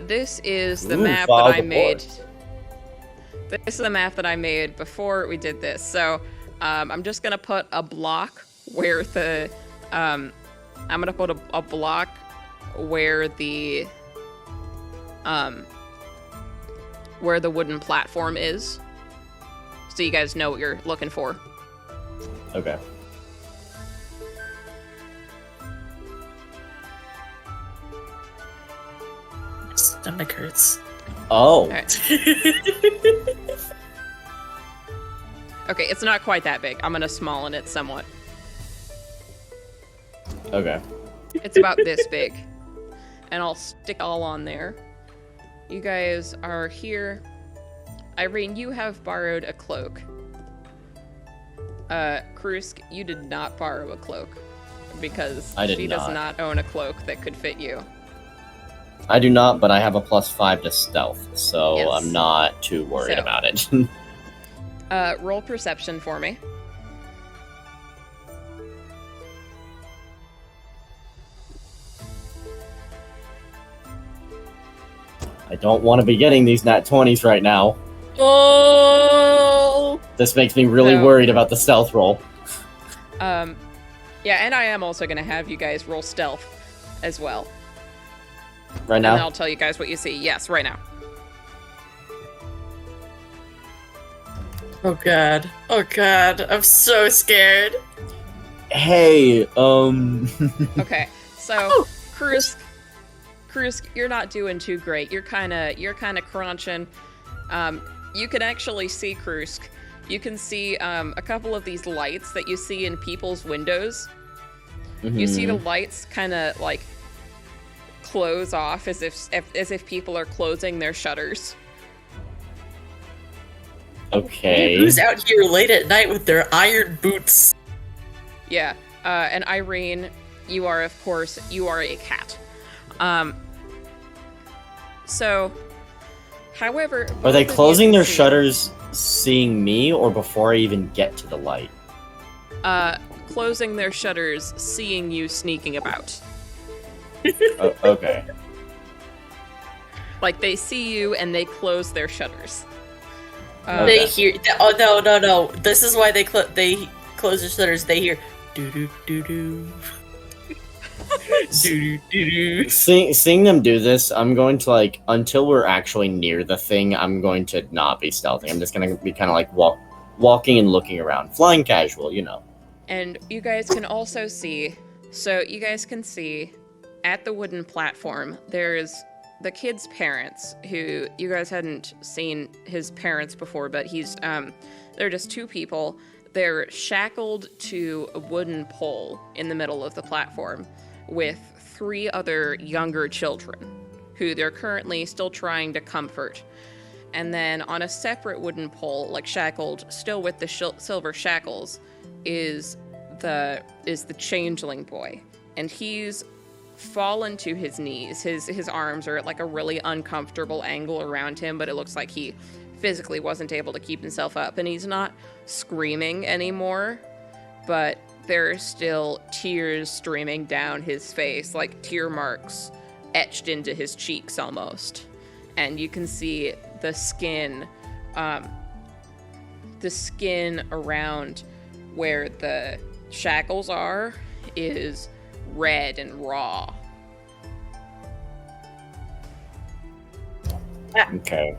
this is the Ooh, map follow that I the made. board. This is the map that I made before we did this. So, I'm just gonna put a block where the, I'm gonna put a block where the wooden platform is, so you guys know what you're looking for. Okay. Stomach hurts. Oh. All right. Okay, it's not quite that big. I'm gonna smallen it somewhat. Okay. It's about this big. And I'll stick all on there. You guys are here. Irene, you have borrowed a cloak. Krusk, you did not borrow a cloak. Because she does not own a cloak that could fit you. I do not, but I have a +5 to stealth, so Yes. I'm not too worried about it. Roll perception for me. I don't want to be getting these nat 20s right now. Oh! This makes me really No. worried about the stealth roll. Yeah, and I am also gonna have you guys roll stealth as well. Right And then now? I'll tell you guys what you see. Yes, right now. Oh god. Oh god. I'm so scared. Hey, Okay, so Krusk, you're not doing too great. You're kind of crunching. You can actually see Krusk. You can see a couple of these lights that you see in people's windows. You see the lights kind of like close off as if people are closing their shutters. Okay. Who's out here late at night with their iron boots? Yeah, and Irene, you are, of course, you are a cat. So, however... Are they both of you closing can their see- shutters seeing me, or before I even get to the light? Closing their shutters, seeing you sneaking about. Okay. Like, they see you and they close their shutters. They hear. Oh no! This is why they close their shutters. They hear doo doo doo doo. Doo doo doo. Seeing them do this, I'm going to, like, until we're actually near the thing, I'm going to not be stealthing. I'm just going to be kind of like walking and looking around. Flying casual, you know. And you guys can also see, so you guys can see at the wooden platform, there's the kid's parents, who you guys hadn't seen his parents before, but they're just two people. They're shackled to a wooden pole in the middle of the platform with 3 other younger children who they're currently still trying to comfort. And then on a separate wooden pole, like shackled, still with the silver shackles, is the changeling boy. And he's fallen to his knees. His arms are at like a really uncomfortable angle around him, but it looks like he physically wasn't able to keep himself up. And he's not screaming anymore, but there are still tears streaming down his face, like tear marks etched into his cheeks almost. And you can see the skin around where the shackles are is red and raw. Okay.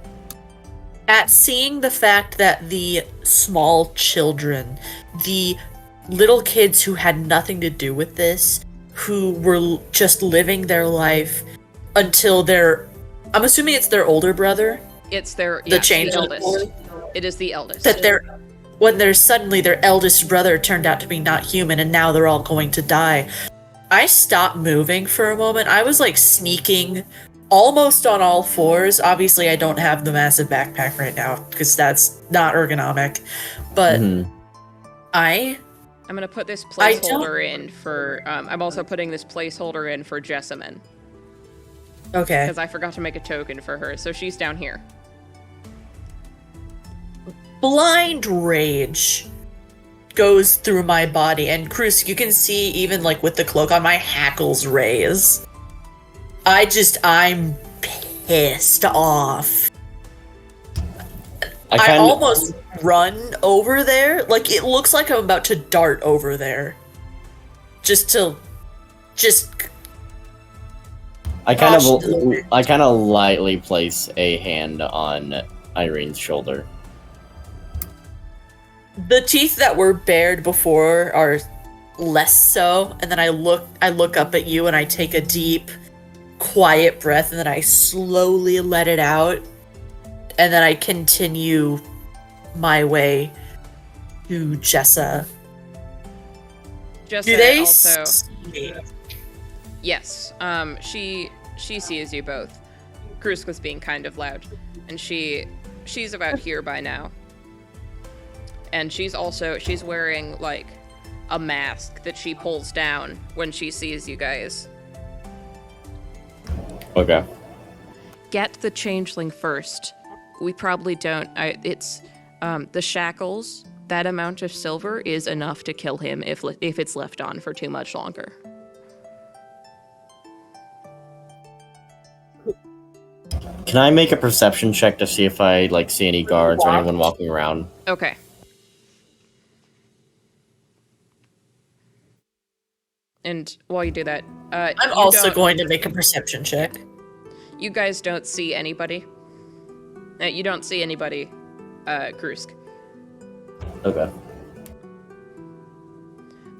At seeing the fact that the small children, the little kids who had nothing to do with this, who were just living their life until I'm assuming it's their older brother. It's the changeling eldest. It is the eldest. That when there's suddenly their eldest brother turned out to be not human, and now they're all going to die. I stopped moving for a moment. I was like sneaking almost on all fours. Obviously, I don't have the massive backpack right now because that's not ergonomic. But I'm gonna put this placeholder in for. I'm also putting this placeholder in for Jessamine. Okay. Because I forgot to make a token for her, so she's down here. Blind rage goes through my body, and Cruz, you can see even like with the cloak on, my hackles raise. I'm pissed off. I almost run over there. Like, it looks like I'm about to dart over there. I kind of lightly place a hand on Irene's shoulder. The teeth that were bared before are less so, and then I look up at you and I take a deep, quiet breath, and then I slowly let it out, and then I continue my way to Jessa. Jessa Do they also. see me? Yes. She sees you both. Krusk was being kind of loud, and she's about here by now. And she's wearing like a mask that she pulls down when she sees you guys. Okay. Get the changeling first. We probably don't. It's the shackles. That amount of silver is enough to kill him if it's left on for too much longer. Can I make a perception check to see if I see any guards or anyone walking around? Okay. And while you do that, I'm also going to make a perception check. You guys don't see anybody. You don't see anybody, Krusk. Okay.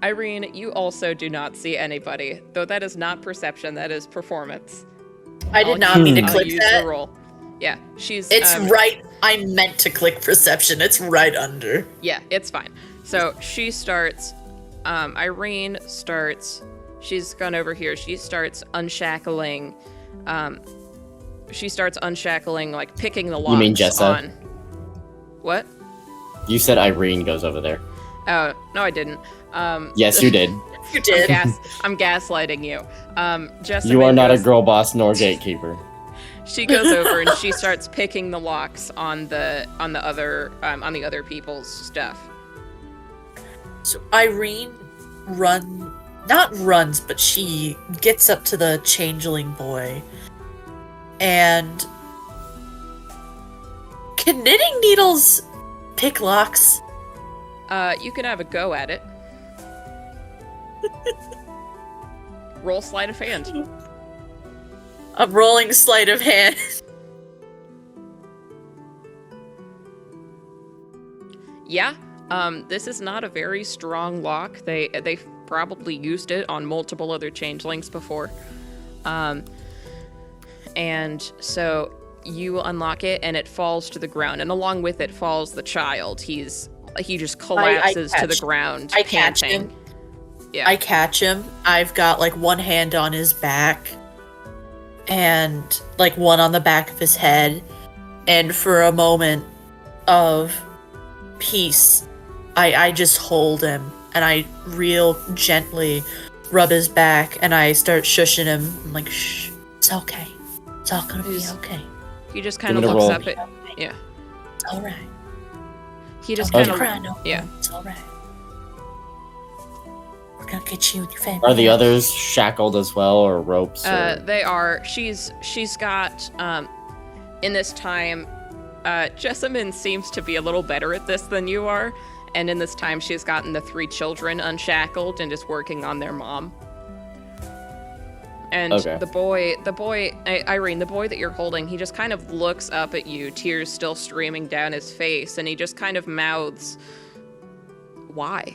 Irene, you also do not see anybody, though that is not perception, that is performance. I did not mean to I'll click use that. the roll. Yeah, she's... It's right. I meant to click perception. It's right under. Yeah, it's fine. So she starts... Irene starts... She's gone over here. She starts unshackling... like, picking the locks You mean Jessa? on... What? You said Irene goes over there. Oh, no, I didn't. Yes, you did. You did. I'm gaslighting you. Jessica, You are not a girl boss nor gatekeeper. She goes over and she starts picking the locks on the other people's stuff. So Irene not runs, but she gets up to the changeling boy, and can knitting needles pick locks? You can have a go at it. Roll sleight of hand. I'm rolling sleight of hand. Yeah. This is not a very strong lock. They've probably used it on multiple other changelings before. And so you unlock it and it falls to the ground, and along with it falls the child. He just collapses to the ground. I catch him. Yeah. I catch him. I've got one hand on his back and one on the back of his head. And for a moment of peace, I just hold him and I real gently rub his back and I start shushing him. I'm like, shh, it's okay. It's all gonna be okay. He just kind of looks up at... Yeah. It's alright. He just kind of... Yeah. It's alright. We're gonna get you and your family. Are the others shackled as well, or ropes? They are. She's got, in this time, Jessamine seems to be a little better at this than you are, and in this time she's gotten the 3 children unshackled and is working on their mom. And Okay. the boy, Irene, the boy that you're holding, he just kind of looks up at you, tears still streaming down his face, and he just kind of mouths, "Why?"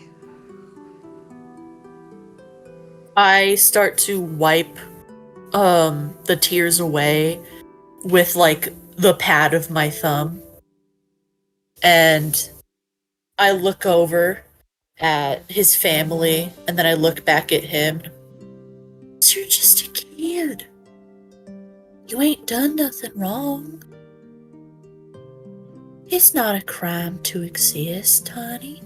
I start to wipe the tears away with like the pad of my thumb. And I look over at his family, and then I look back at him. You're just a kid. You ain't done nothing wrong. It's not a crime to exist, honey.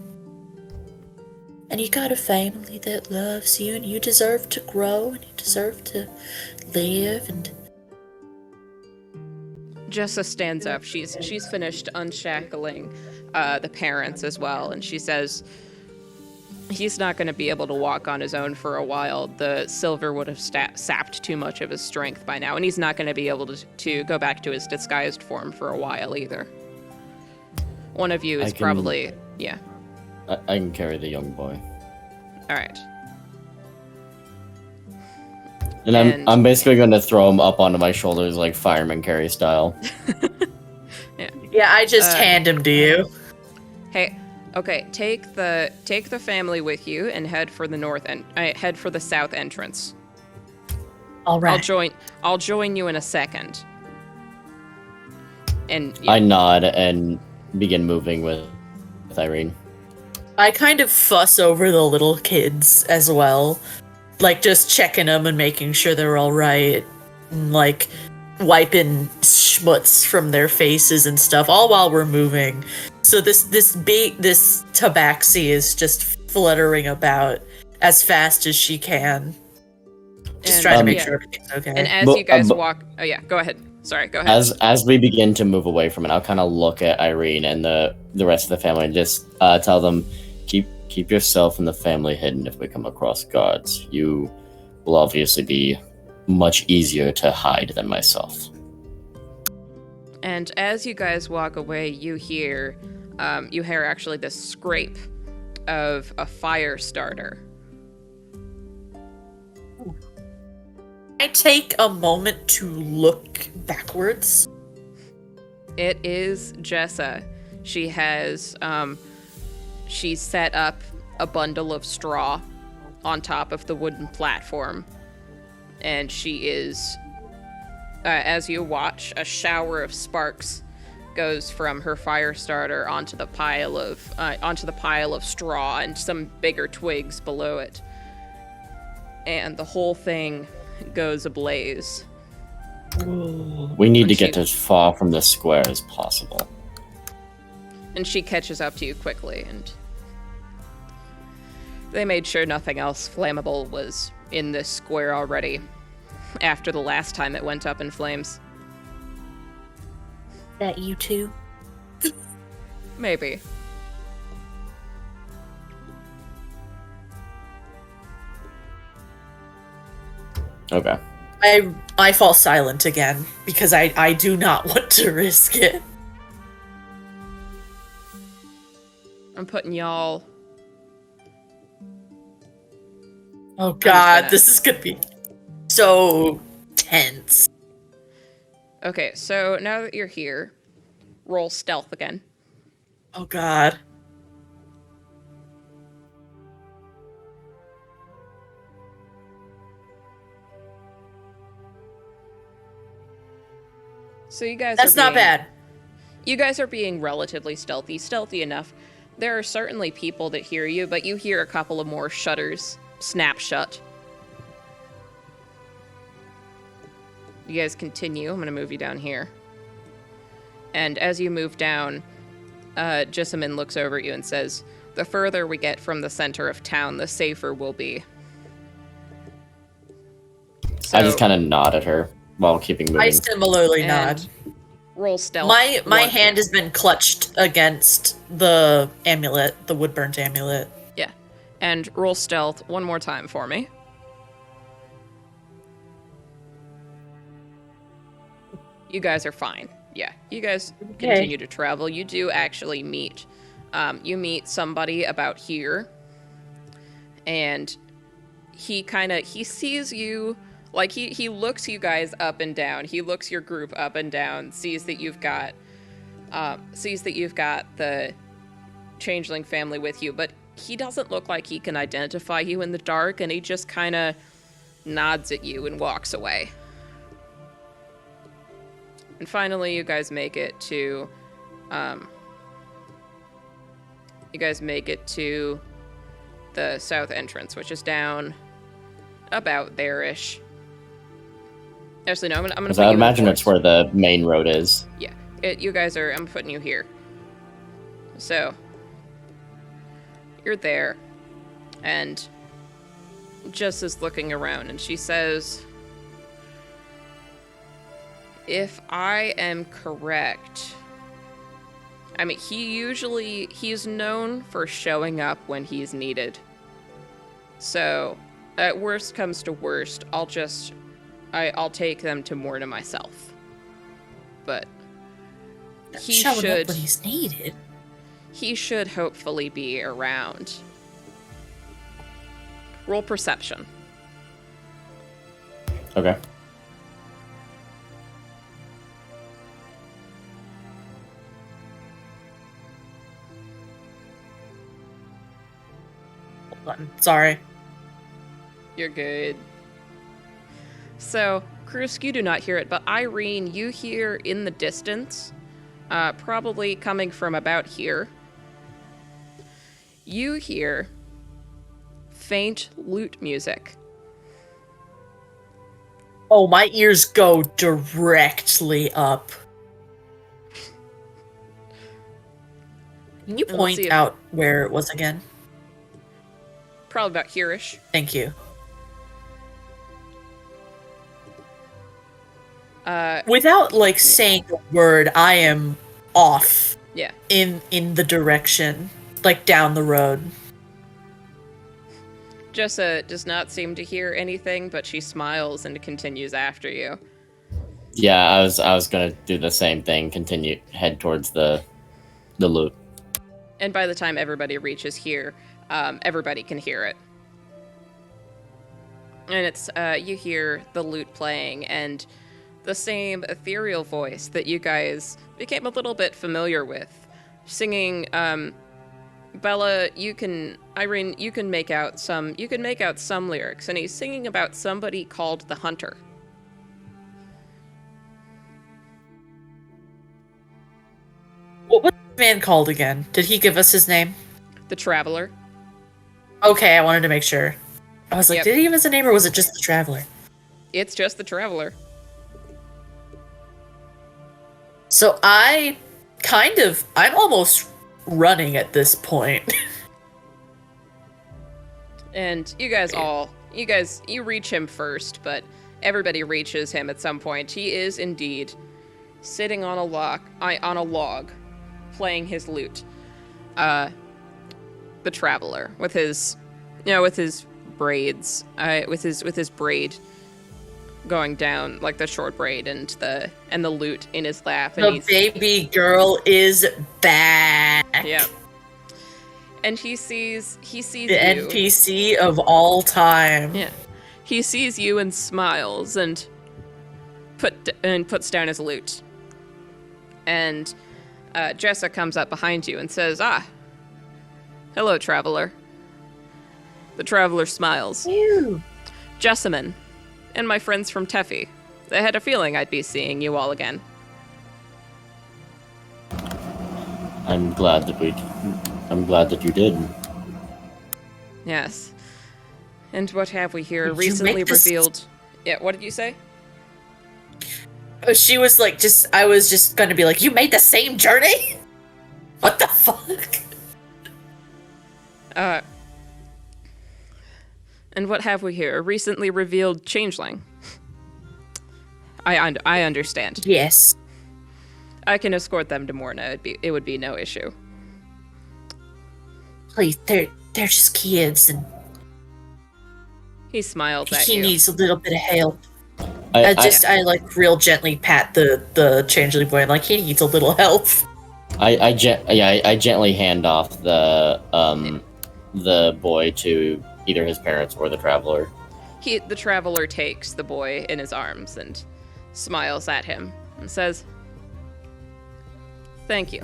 And you got a family that loves you, and you deserve to grow, and you deserve to live, and... Jessa stands up. She's finished unshackling the parents as well, and she says, "He's not going to be able to walk on his own for a while. The silver would have sapped too much of his strength by now, and he's not going to be able to go back to his disguised form for a while either. One of you is probably... Yeah. I can carry the young boy. All right. And I'm basically going to throw him up onto my shoulders like fireman carry style. Yeah, I just hand him to you. Hey, okay, take the family with you and head for the south entrance. All right. I'll join you in a second. And I nod and begin moving with Irene. I kind of fuss over the little kids as well. Like, just checking them and making sure they're all right. And, like, wiping schmutz from their faces and stuff, all while we're moving. So this tabaxi is just fluttering about as fast as she can. Just trying to make sure everything's okay. And as you guys walk... Oh, yeah, go ahead. Sorry, go ahead. As we begin to move away from it, I'll kind of look at Irene and the rest of the family and just tell them, keep yourself and the family hidden if we come across guards. You will obviously be much easier to hide than myself. And as you guys walk away, you hear actually this scrape of a fire starter. I take a moment to look backwards. It is Jessa. She has, she's set up a bundle of straw on top of the wooden platform. And she is, as you watch, a shower of sparks goes from her fire starter onto the pile of straw and some bigger twigs below it. And the whole thing goes ablaze. We need to get as far from the square as possible. And she catches up to you quickly, and they made sure nothing else flammable was in this square already after the last time it went up in flames. That you too? Maybe. Okay. I fall silent again because I do not want to risk it. I'm putting y'all... Oh god, this is gonna be so tense. Okay, so now that you're here, roll stealth again. Oh god. So you guys That's not bad. You guys are being relatively stealthy enough. There are certainly people that hear you, but you hear a couple of more shutters snap shut. You guys continue. I'm going to move you down here. And as you move down, Jessamine looks over at you and says, "The further we get from the center of town, the safer we'll be." So, I just kind of nod at her while keeping moving. I similarly nod. Roll stealth. My hand has been clutched against the amulet, the wood-burnt amulet. Yeah. And roll stealth one more time for me. You guys are fine. Yeah. You guys continue to travel. You do actually meet. You meet somebody about here. And he sees you Like, he looks you guys up and down. He looks your group up and down, sees that you've got the changeling family with you, but he doesn't look like he can identify you in the dark, and he just kind of nods at you and walks away. And finally, you guys make it to the south entrance, which is down about there-ish. Actually, no, I'm gonna put you I in imagine the it's where the main road is. Yeah, you guys are. I'm putting you here. So you're there, and Jess is looking around, and she says, "If I am correct, I mean, he's known for showing up when he's needed. So, at worst comes to worst, I'll take them to Morna myself. But he showing should up when he's needed. He should hopefully be around. Roll perception." Okay. Sorry. You're good. So, Krusk, you do not hear it, but Irene, you hear in the distance, probably coming from about here, you hear faint lute music. Oh, my ears go directly up. Can you And we'll see point if- out where it was again? Probably about here-ish. Thank you. Without, like, saying a word, I am off. Yeah. In the direction. Like, down the road. Jessa does not seem to hear anything, but she smiles and continues after you. Yeah, I was gonna do the same thing. Head towards the loot. And by the time everybody reaches here, everybody can hear it. And it's, you hear the lute playing, and the same ethereal voice that you guys became a little bit familiar with, singing, Bella, Irene, you can make out some lyrics, and he's singing about somebody called the Hunter. What was the man called again? Did he give us his name? The Traveler. Okay, I wanted to make sure. I was like, Yep. Did he give us a name, or was it just the Traveler? It's just the Traveler. So I'm almost running at this point. And you reach him first, but everybody reaches him at some point. He is indeed sitting on a log, playing his lute. The Traveler, with his braids, with his braid going down, like the short braid, and the lute in his lap. And The baby girl is back. Yeah. And he sees The you. NPC of all time. Yeah. He sees you and smiles and puts down his lute. And Jessa comes up behind you and says, "Hello, Traveler." The Traveler smiles. Ew. "Jessamine, and my friends from Teffy. I had a feeling I'd be seeing you all again." I'm glad that you did. Yes. And what have we here? Did you Recently make this- revealed. Yeah, what did you say? She was like, I was just gonna be like, you made the same journey? What the fuck? And what have we here? A recently revealed changeling. I understand. Yes. I can escort them to Morna. It would be no issue. Please, they're just kids, and He smiles at he you. needs a little bit of help. I like real gently pat the changeling boy, and like, he needs a little help. I gently hand off the boy to either his parents or the Traveler. The traveler takes the boy in his arms and smiles at him and says, "Thank you.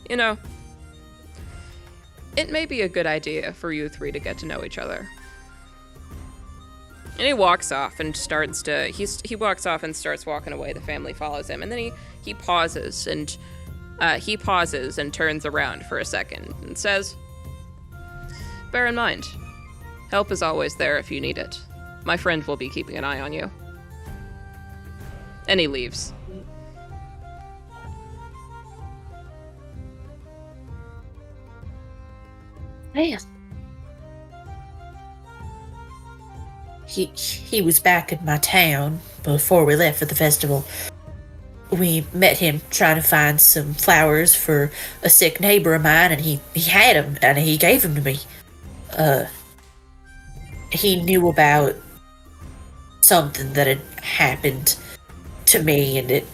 You know, it may be a good idea for you three to get to know each other." And he walks off and starts walking away. The family follows him, and then he pauses and turns around for a second and says, "Bear in mind, help is always there if you need it. My friend will be keeping an eye on you." And he leaves. Man. He was back in my town before we left for the festival. We met him trying to find some flowers for a sick neighbor of mine, and he had them, and he gave them to me. He knew about something that had happened to me, and it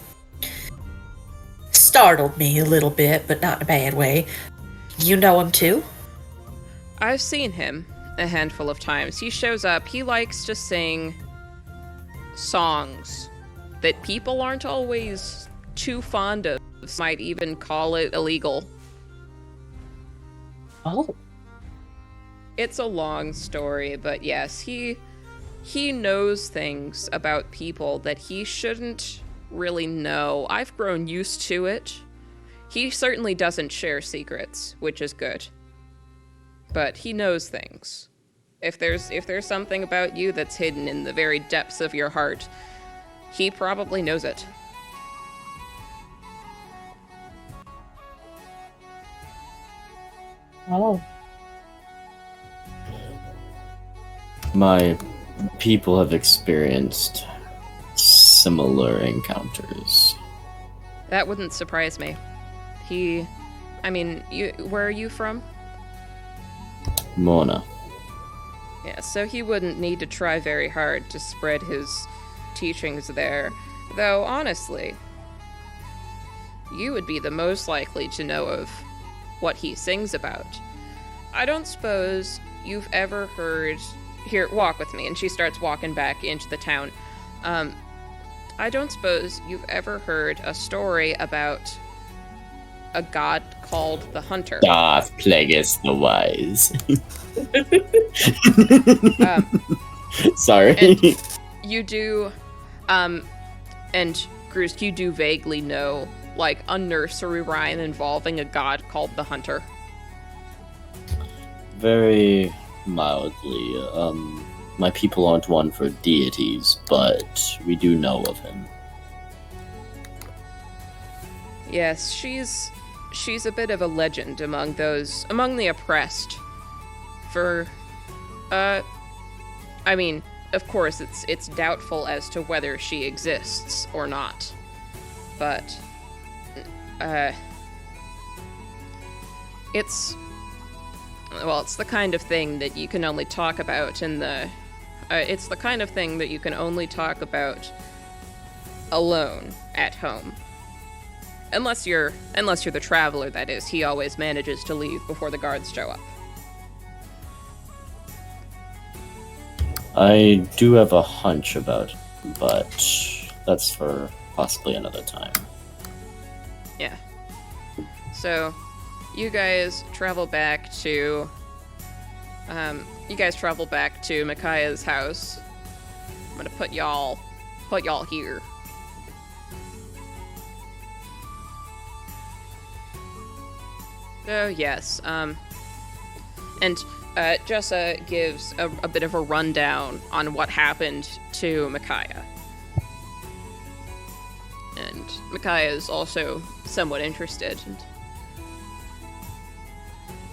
startled me a little bit, but not in a bad way. You know him too? I've seen him a handful of times. He shows up. He likes to sing songs that people aren't always too fond of. Might even call it illegal. Oh. It's a long story, but yes, he knows things about people that he shouldn't really know. I've grown used to it. He certainly doesn't share secrets, which is good. But he knows things. If there's something about you that's hidden in the very depths of your heart, he probably knows it. Oh. My people have experienced similar encounters. That wouldn't surprise me. Where are you from? Mona. Yeah, so he wouldn't need to try very hard to spread his teachings there. Though, honestly, you would be the most likely to know of what he sings about. I don't suppose you've ever heard... Here, walk with me. And she starts walking back into the town. I don't suppose you've ever heard a story about a god called the Hunter. Darth Plagueis the Wise. Sorry. And you do, and Groosk, you do vaguely know, like, a nursery rhyme involving a god called the Hunter. Very mildly. My people aren't one for deities, but we do know of him. Yes, she's a bit of a legend among the oppressed. For, of course, it's doubtful as to whether she exists or not. But, it's the kind of thing that you can only talk about it's the kind of thing that you can only talk about alone at home. Unless you're the traveler, that is. He always manages to leave before the guards show up. I do have a hunch about it, but that's for possibly another time. Yeah. So, you guys travel back to Micaiah's house. I'm gonna put y'all here. So yes, and Jessa gives a bit of a rundown on what happened to Micaiah. And Micaiah is also somewhat interested. And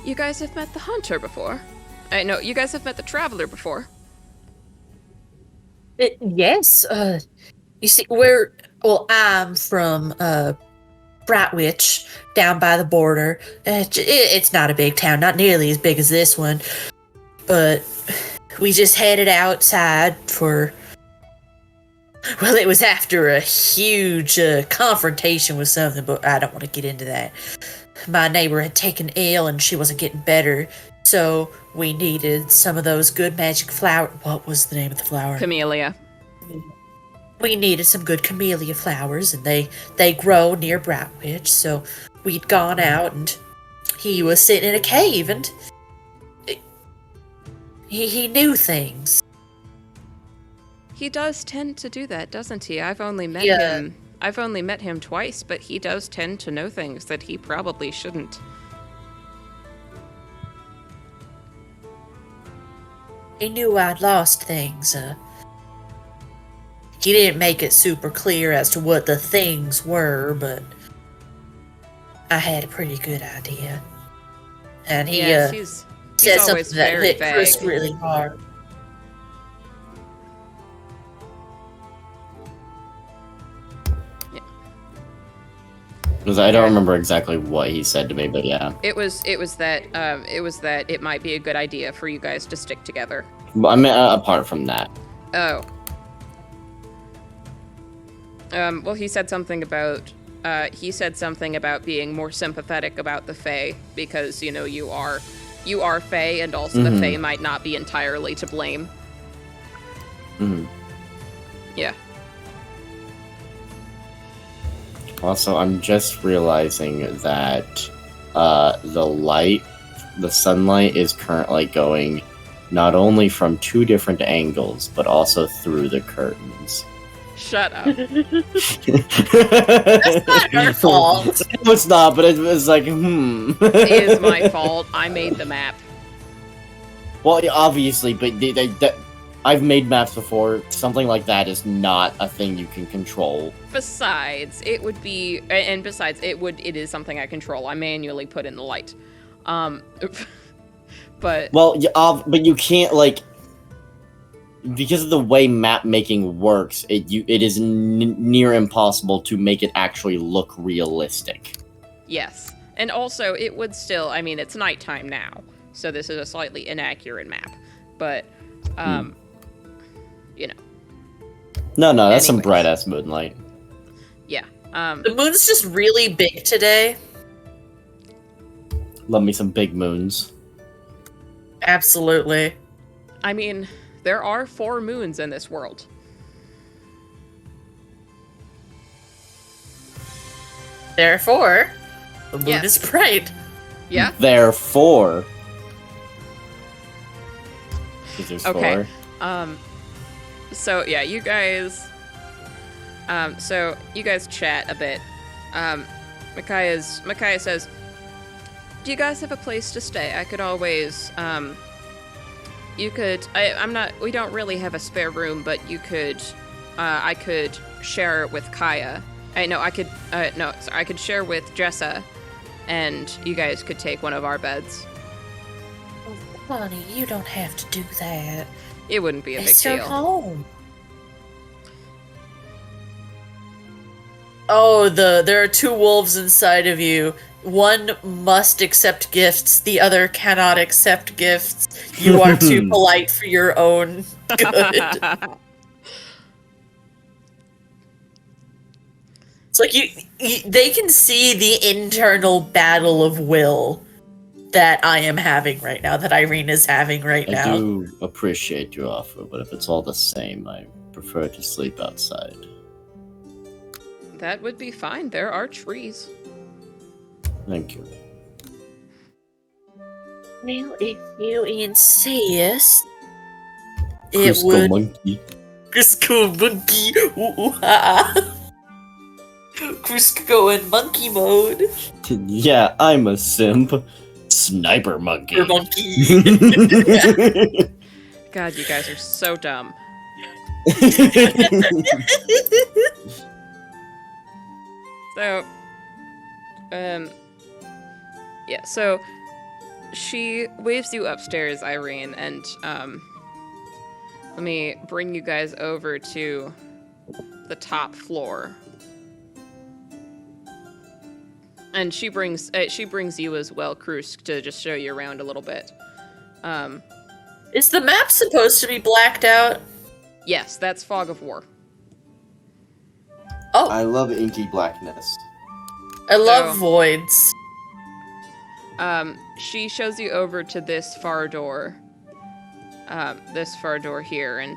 you guys have met the Hunter before? No, you guys have met the Traveler before. Yes. You see, I'm from Brightwich, down by the border. It's not a big town, not nearly as big as this one. But we just headed outside for... Well, it was after a huge confrontation with something, but I don't want to get into that. My neighbor had taken ill and she wasn't getting better, So we needed some of those good magic flower. What was the name of the flower? Camellia. We needed some good camellia flowers, and they grow near Brightwich. So we'd gone out, and he was sitting in a cave, and he knew things. He does tend to do that, doesn't he? I've only met him twice, but he does tend to know things that he probably shouldn't. He knew I'd lost things. He didn't make it super clear as to what the things were, but I had a pretty good idea. And he he's said always something that very hit vague. Chris really hard. Because I don't remember exactly what he said to me, but yeah. It was that it might be a good idea for you guys to stick together. But I mean, apart from that. Oh. Well, he said something about being more sympathetic about the Fae because, you know, you are Fae, and also the Fae might not be entirely to blame. Yeah. Also, I'm just realizing that the sunlight is currently going not only from 2 different angles, but also through the curtains. Shut up. That's not your fault. No, it's not, but it was like, It is my fault. I made the map. Well, yeah, obviously, but I've made maps before. Something like that is not a thing you can control. Besides, it is something I control. I manually put in the light. But Well, but you can't, like, because of the way map making works, it is near impossible to make it actually look realistic. yes. And also, it would still, I mean, it's nighttime now, so this is a slightly inaccurate map. But, you know. No, that's some Anyways. bright-ass moonlight. Yeah. The moon's just really big today. Love me some big moons. Absolutely. I mean, there are 4 moons in this world. Therefore, the moon Yes. is bright. Yeah? Therefore. 'Cause there's Okay. 4. So yeah, you guys chat a bit. Micaiah says, "Do you guys have a place to stay? I could always we don't really have a spare room, but I could share it with Kaya. I could share with Jessa, and you guys could take one of our beds. Oh, honey, you don't have to do that. It wouldn't be a big It's your deal." home. Oh, there are 2 wolves inside of you. One must accept gifts, the other cannot accept gifts. You are too polite for your own good. It's like they can see the internal battle of will that I am having right now, that Irene is having right I now. do appreciate your offer, but if it's all the same, I prefer to sleep outside. That would be fine. There are trees. Thank you. Well, if you insist, Crisco it would. monkey. Crisco monkey. Ooh, ha. Crisco in monkey mode. Yeah, I'm a simp. Sniper monkey. Or monkey. God, you guys are so dumb. So, yeah, so she waves you upstairs, Irene, and, let me bring you guys over to the top floor. And she brings you as well, Krusk, to just show you around a little bit. Is the map supposed to be blacked out? Yes, that's Fog of War. Oh, I love inky blackness. I love So- voids. She shows you over to this far door. This far door here, and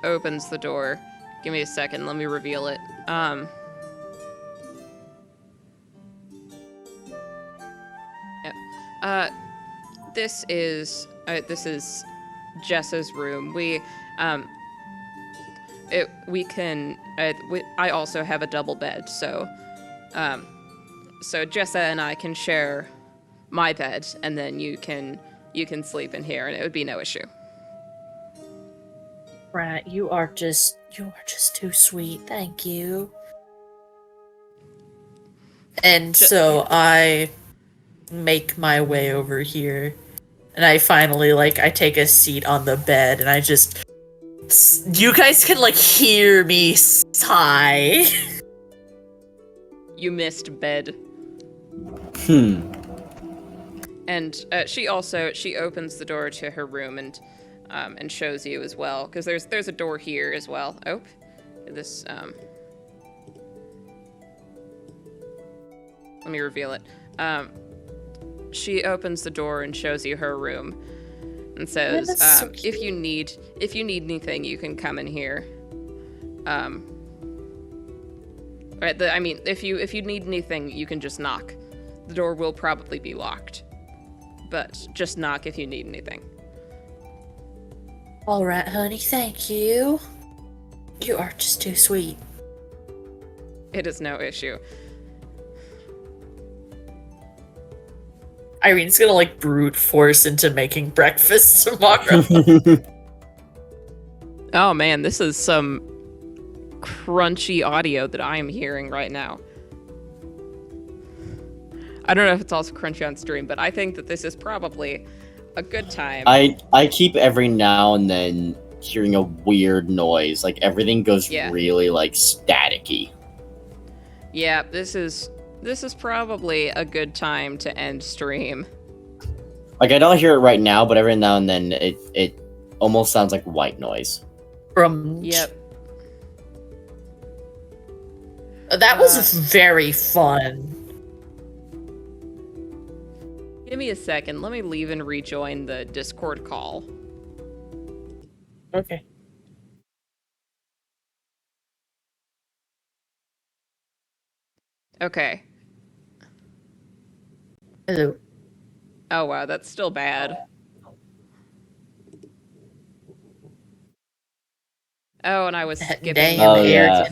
opens the door. Give me a second, let me reveal it. Yeah. This is Jessa's room. I also have a double bed, so Jessa and I can share my bed, and then you can sleep in here, and it would be no issue. Right, you are just too sweet. Thank you. And so I make my way over here, and I finally I take a seat on the bed, and I just, you guys can hear me sigh. You missed bed. And she opens the door to her room and shows you as well, because there's a door here as well. Oh, this let me reveal it. She opens the door and shows you her room, and says, so "If you need anything, you can come in here." Right. If you need anything, you can just knock. The door will probably be locked, but just knock if you need anything. All right, honey. Thank you. You are just too sweet. It is no issue. Irene's gonna brute force into making breakfast tomorrow. Oh man, this is some crunchy audio that I am hearing right now. I don't know if it's also crunchy on stream, but I think that this is probably a good time. I keep every now and then hearing a weird noise, everything goes really staticky. Yeah, this is probably a good time to end stream. I don't hear it right now, but every now and then it almost sounds like white noise. Yep. That was very fun. Give me a second. Let me leave and rejoin the Discord call. Okay. Okay. Hello. Oh wow, that's still bad. Oh, and I was skipping Damn yeah.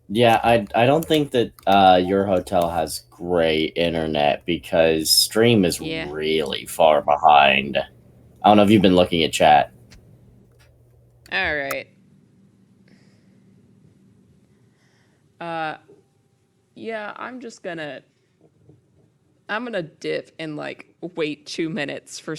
Yeah, I don't think that your hotel has great internet because stream is really far behind. I don't know if you've been looking at chat. All right. Yeah, I'm gonna dip and wait 2 minutes for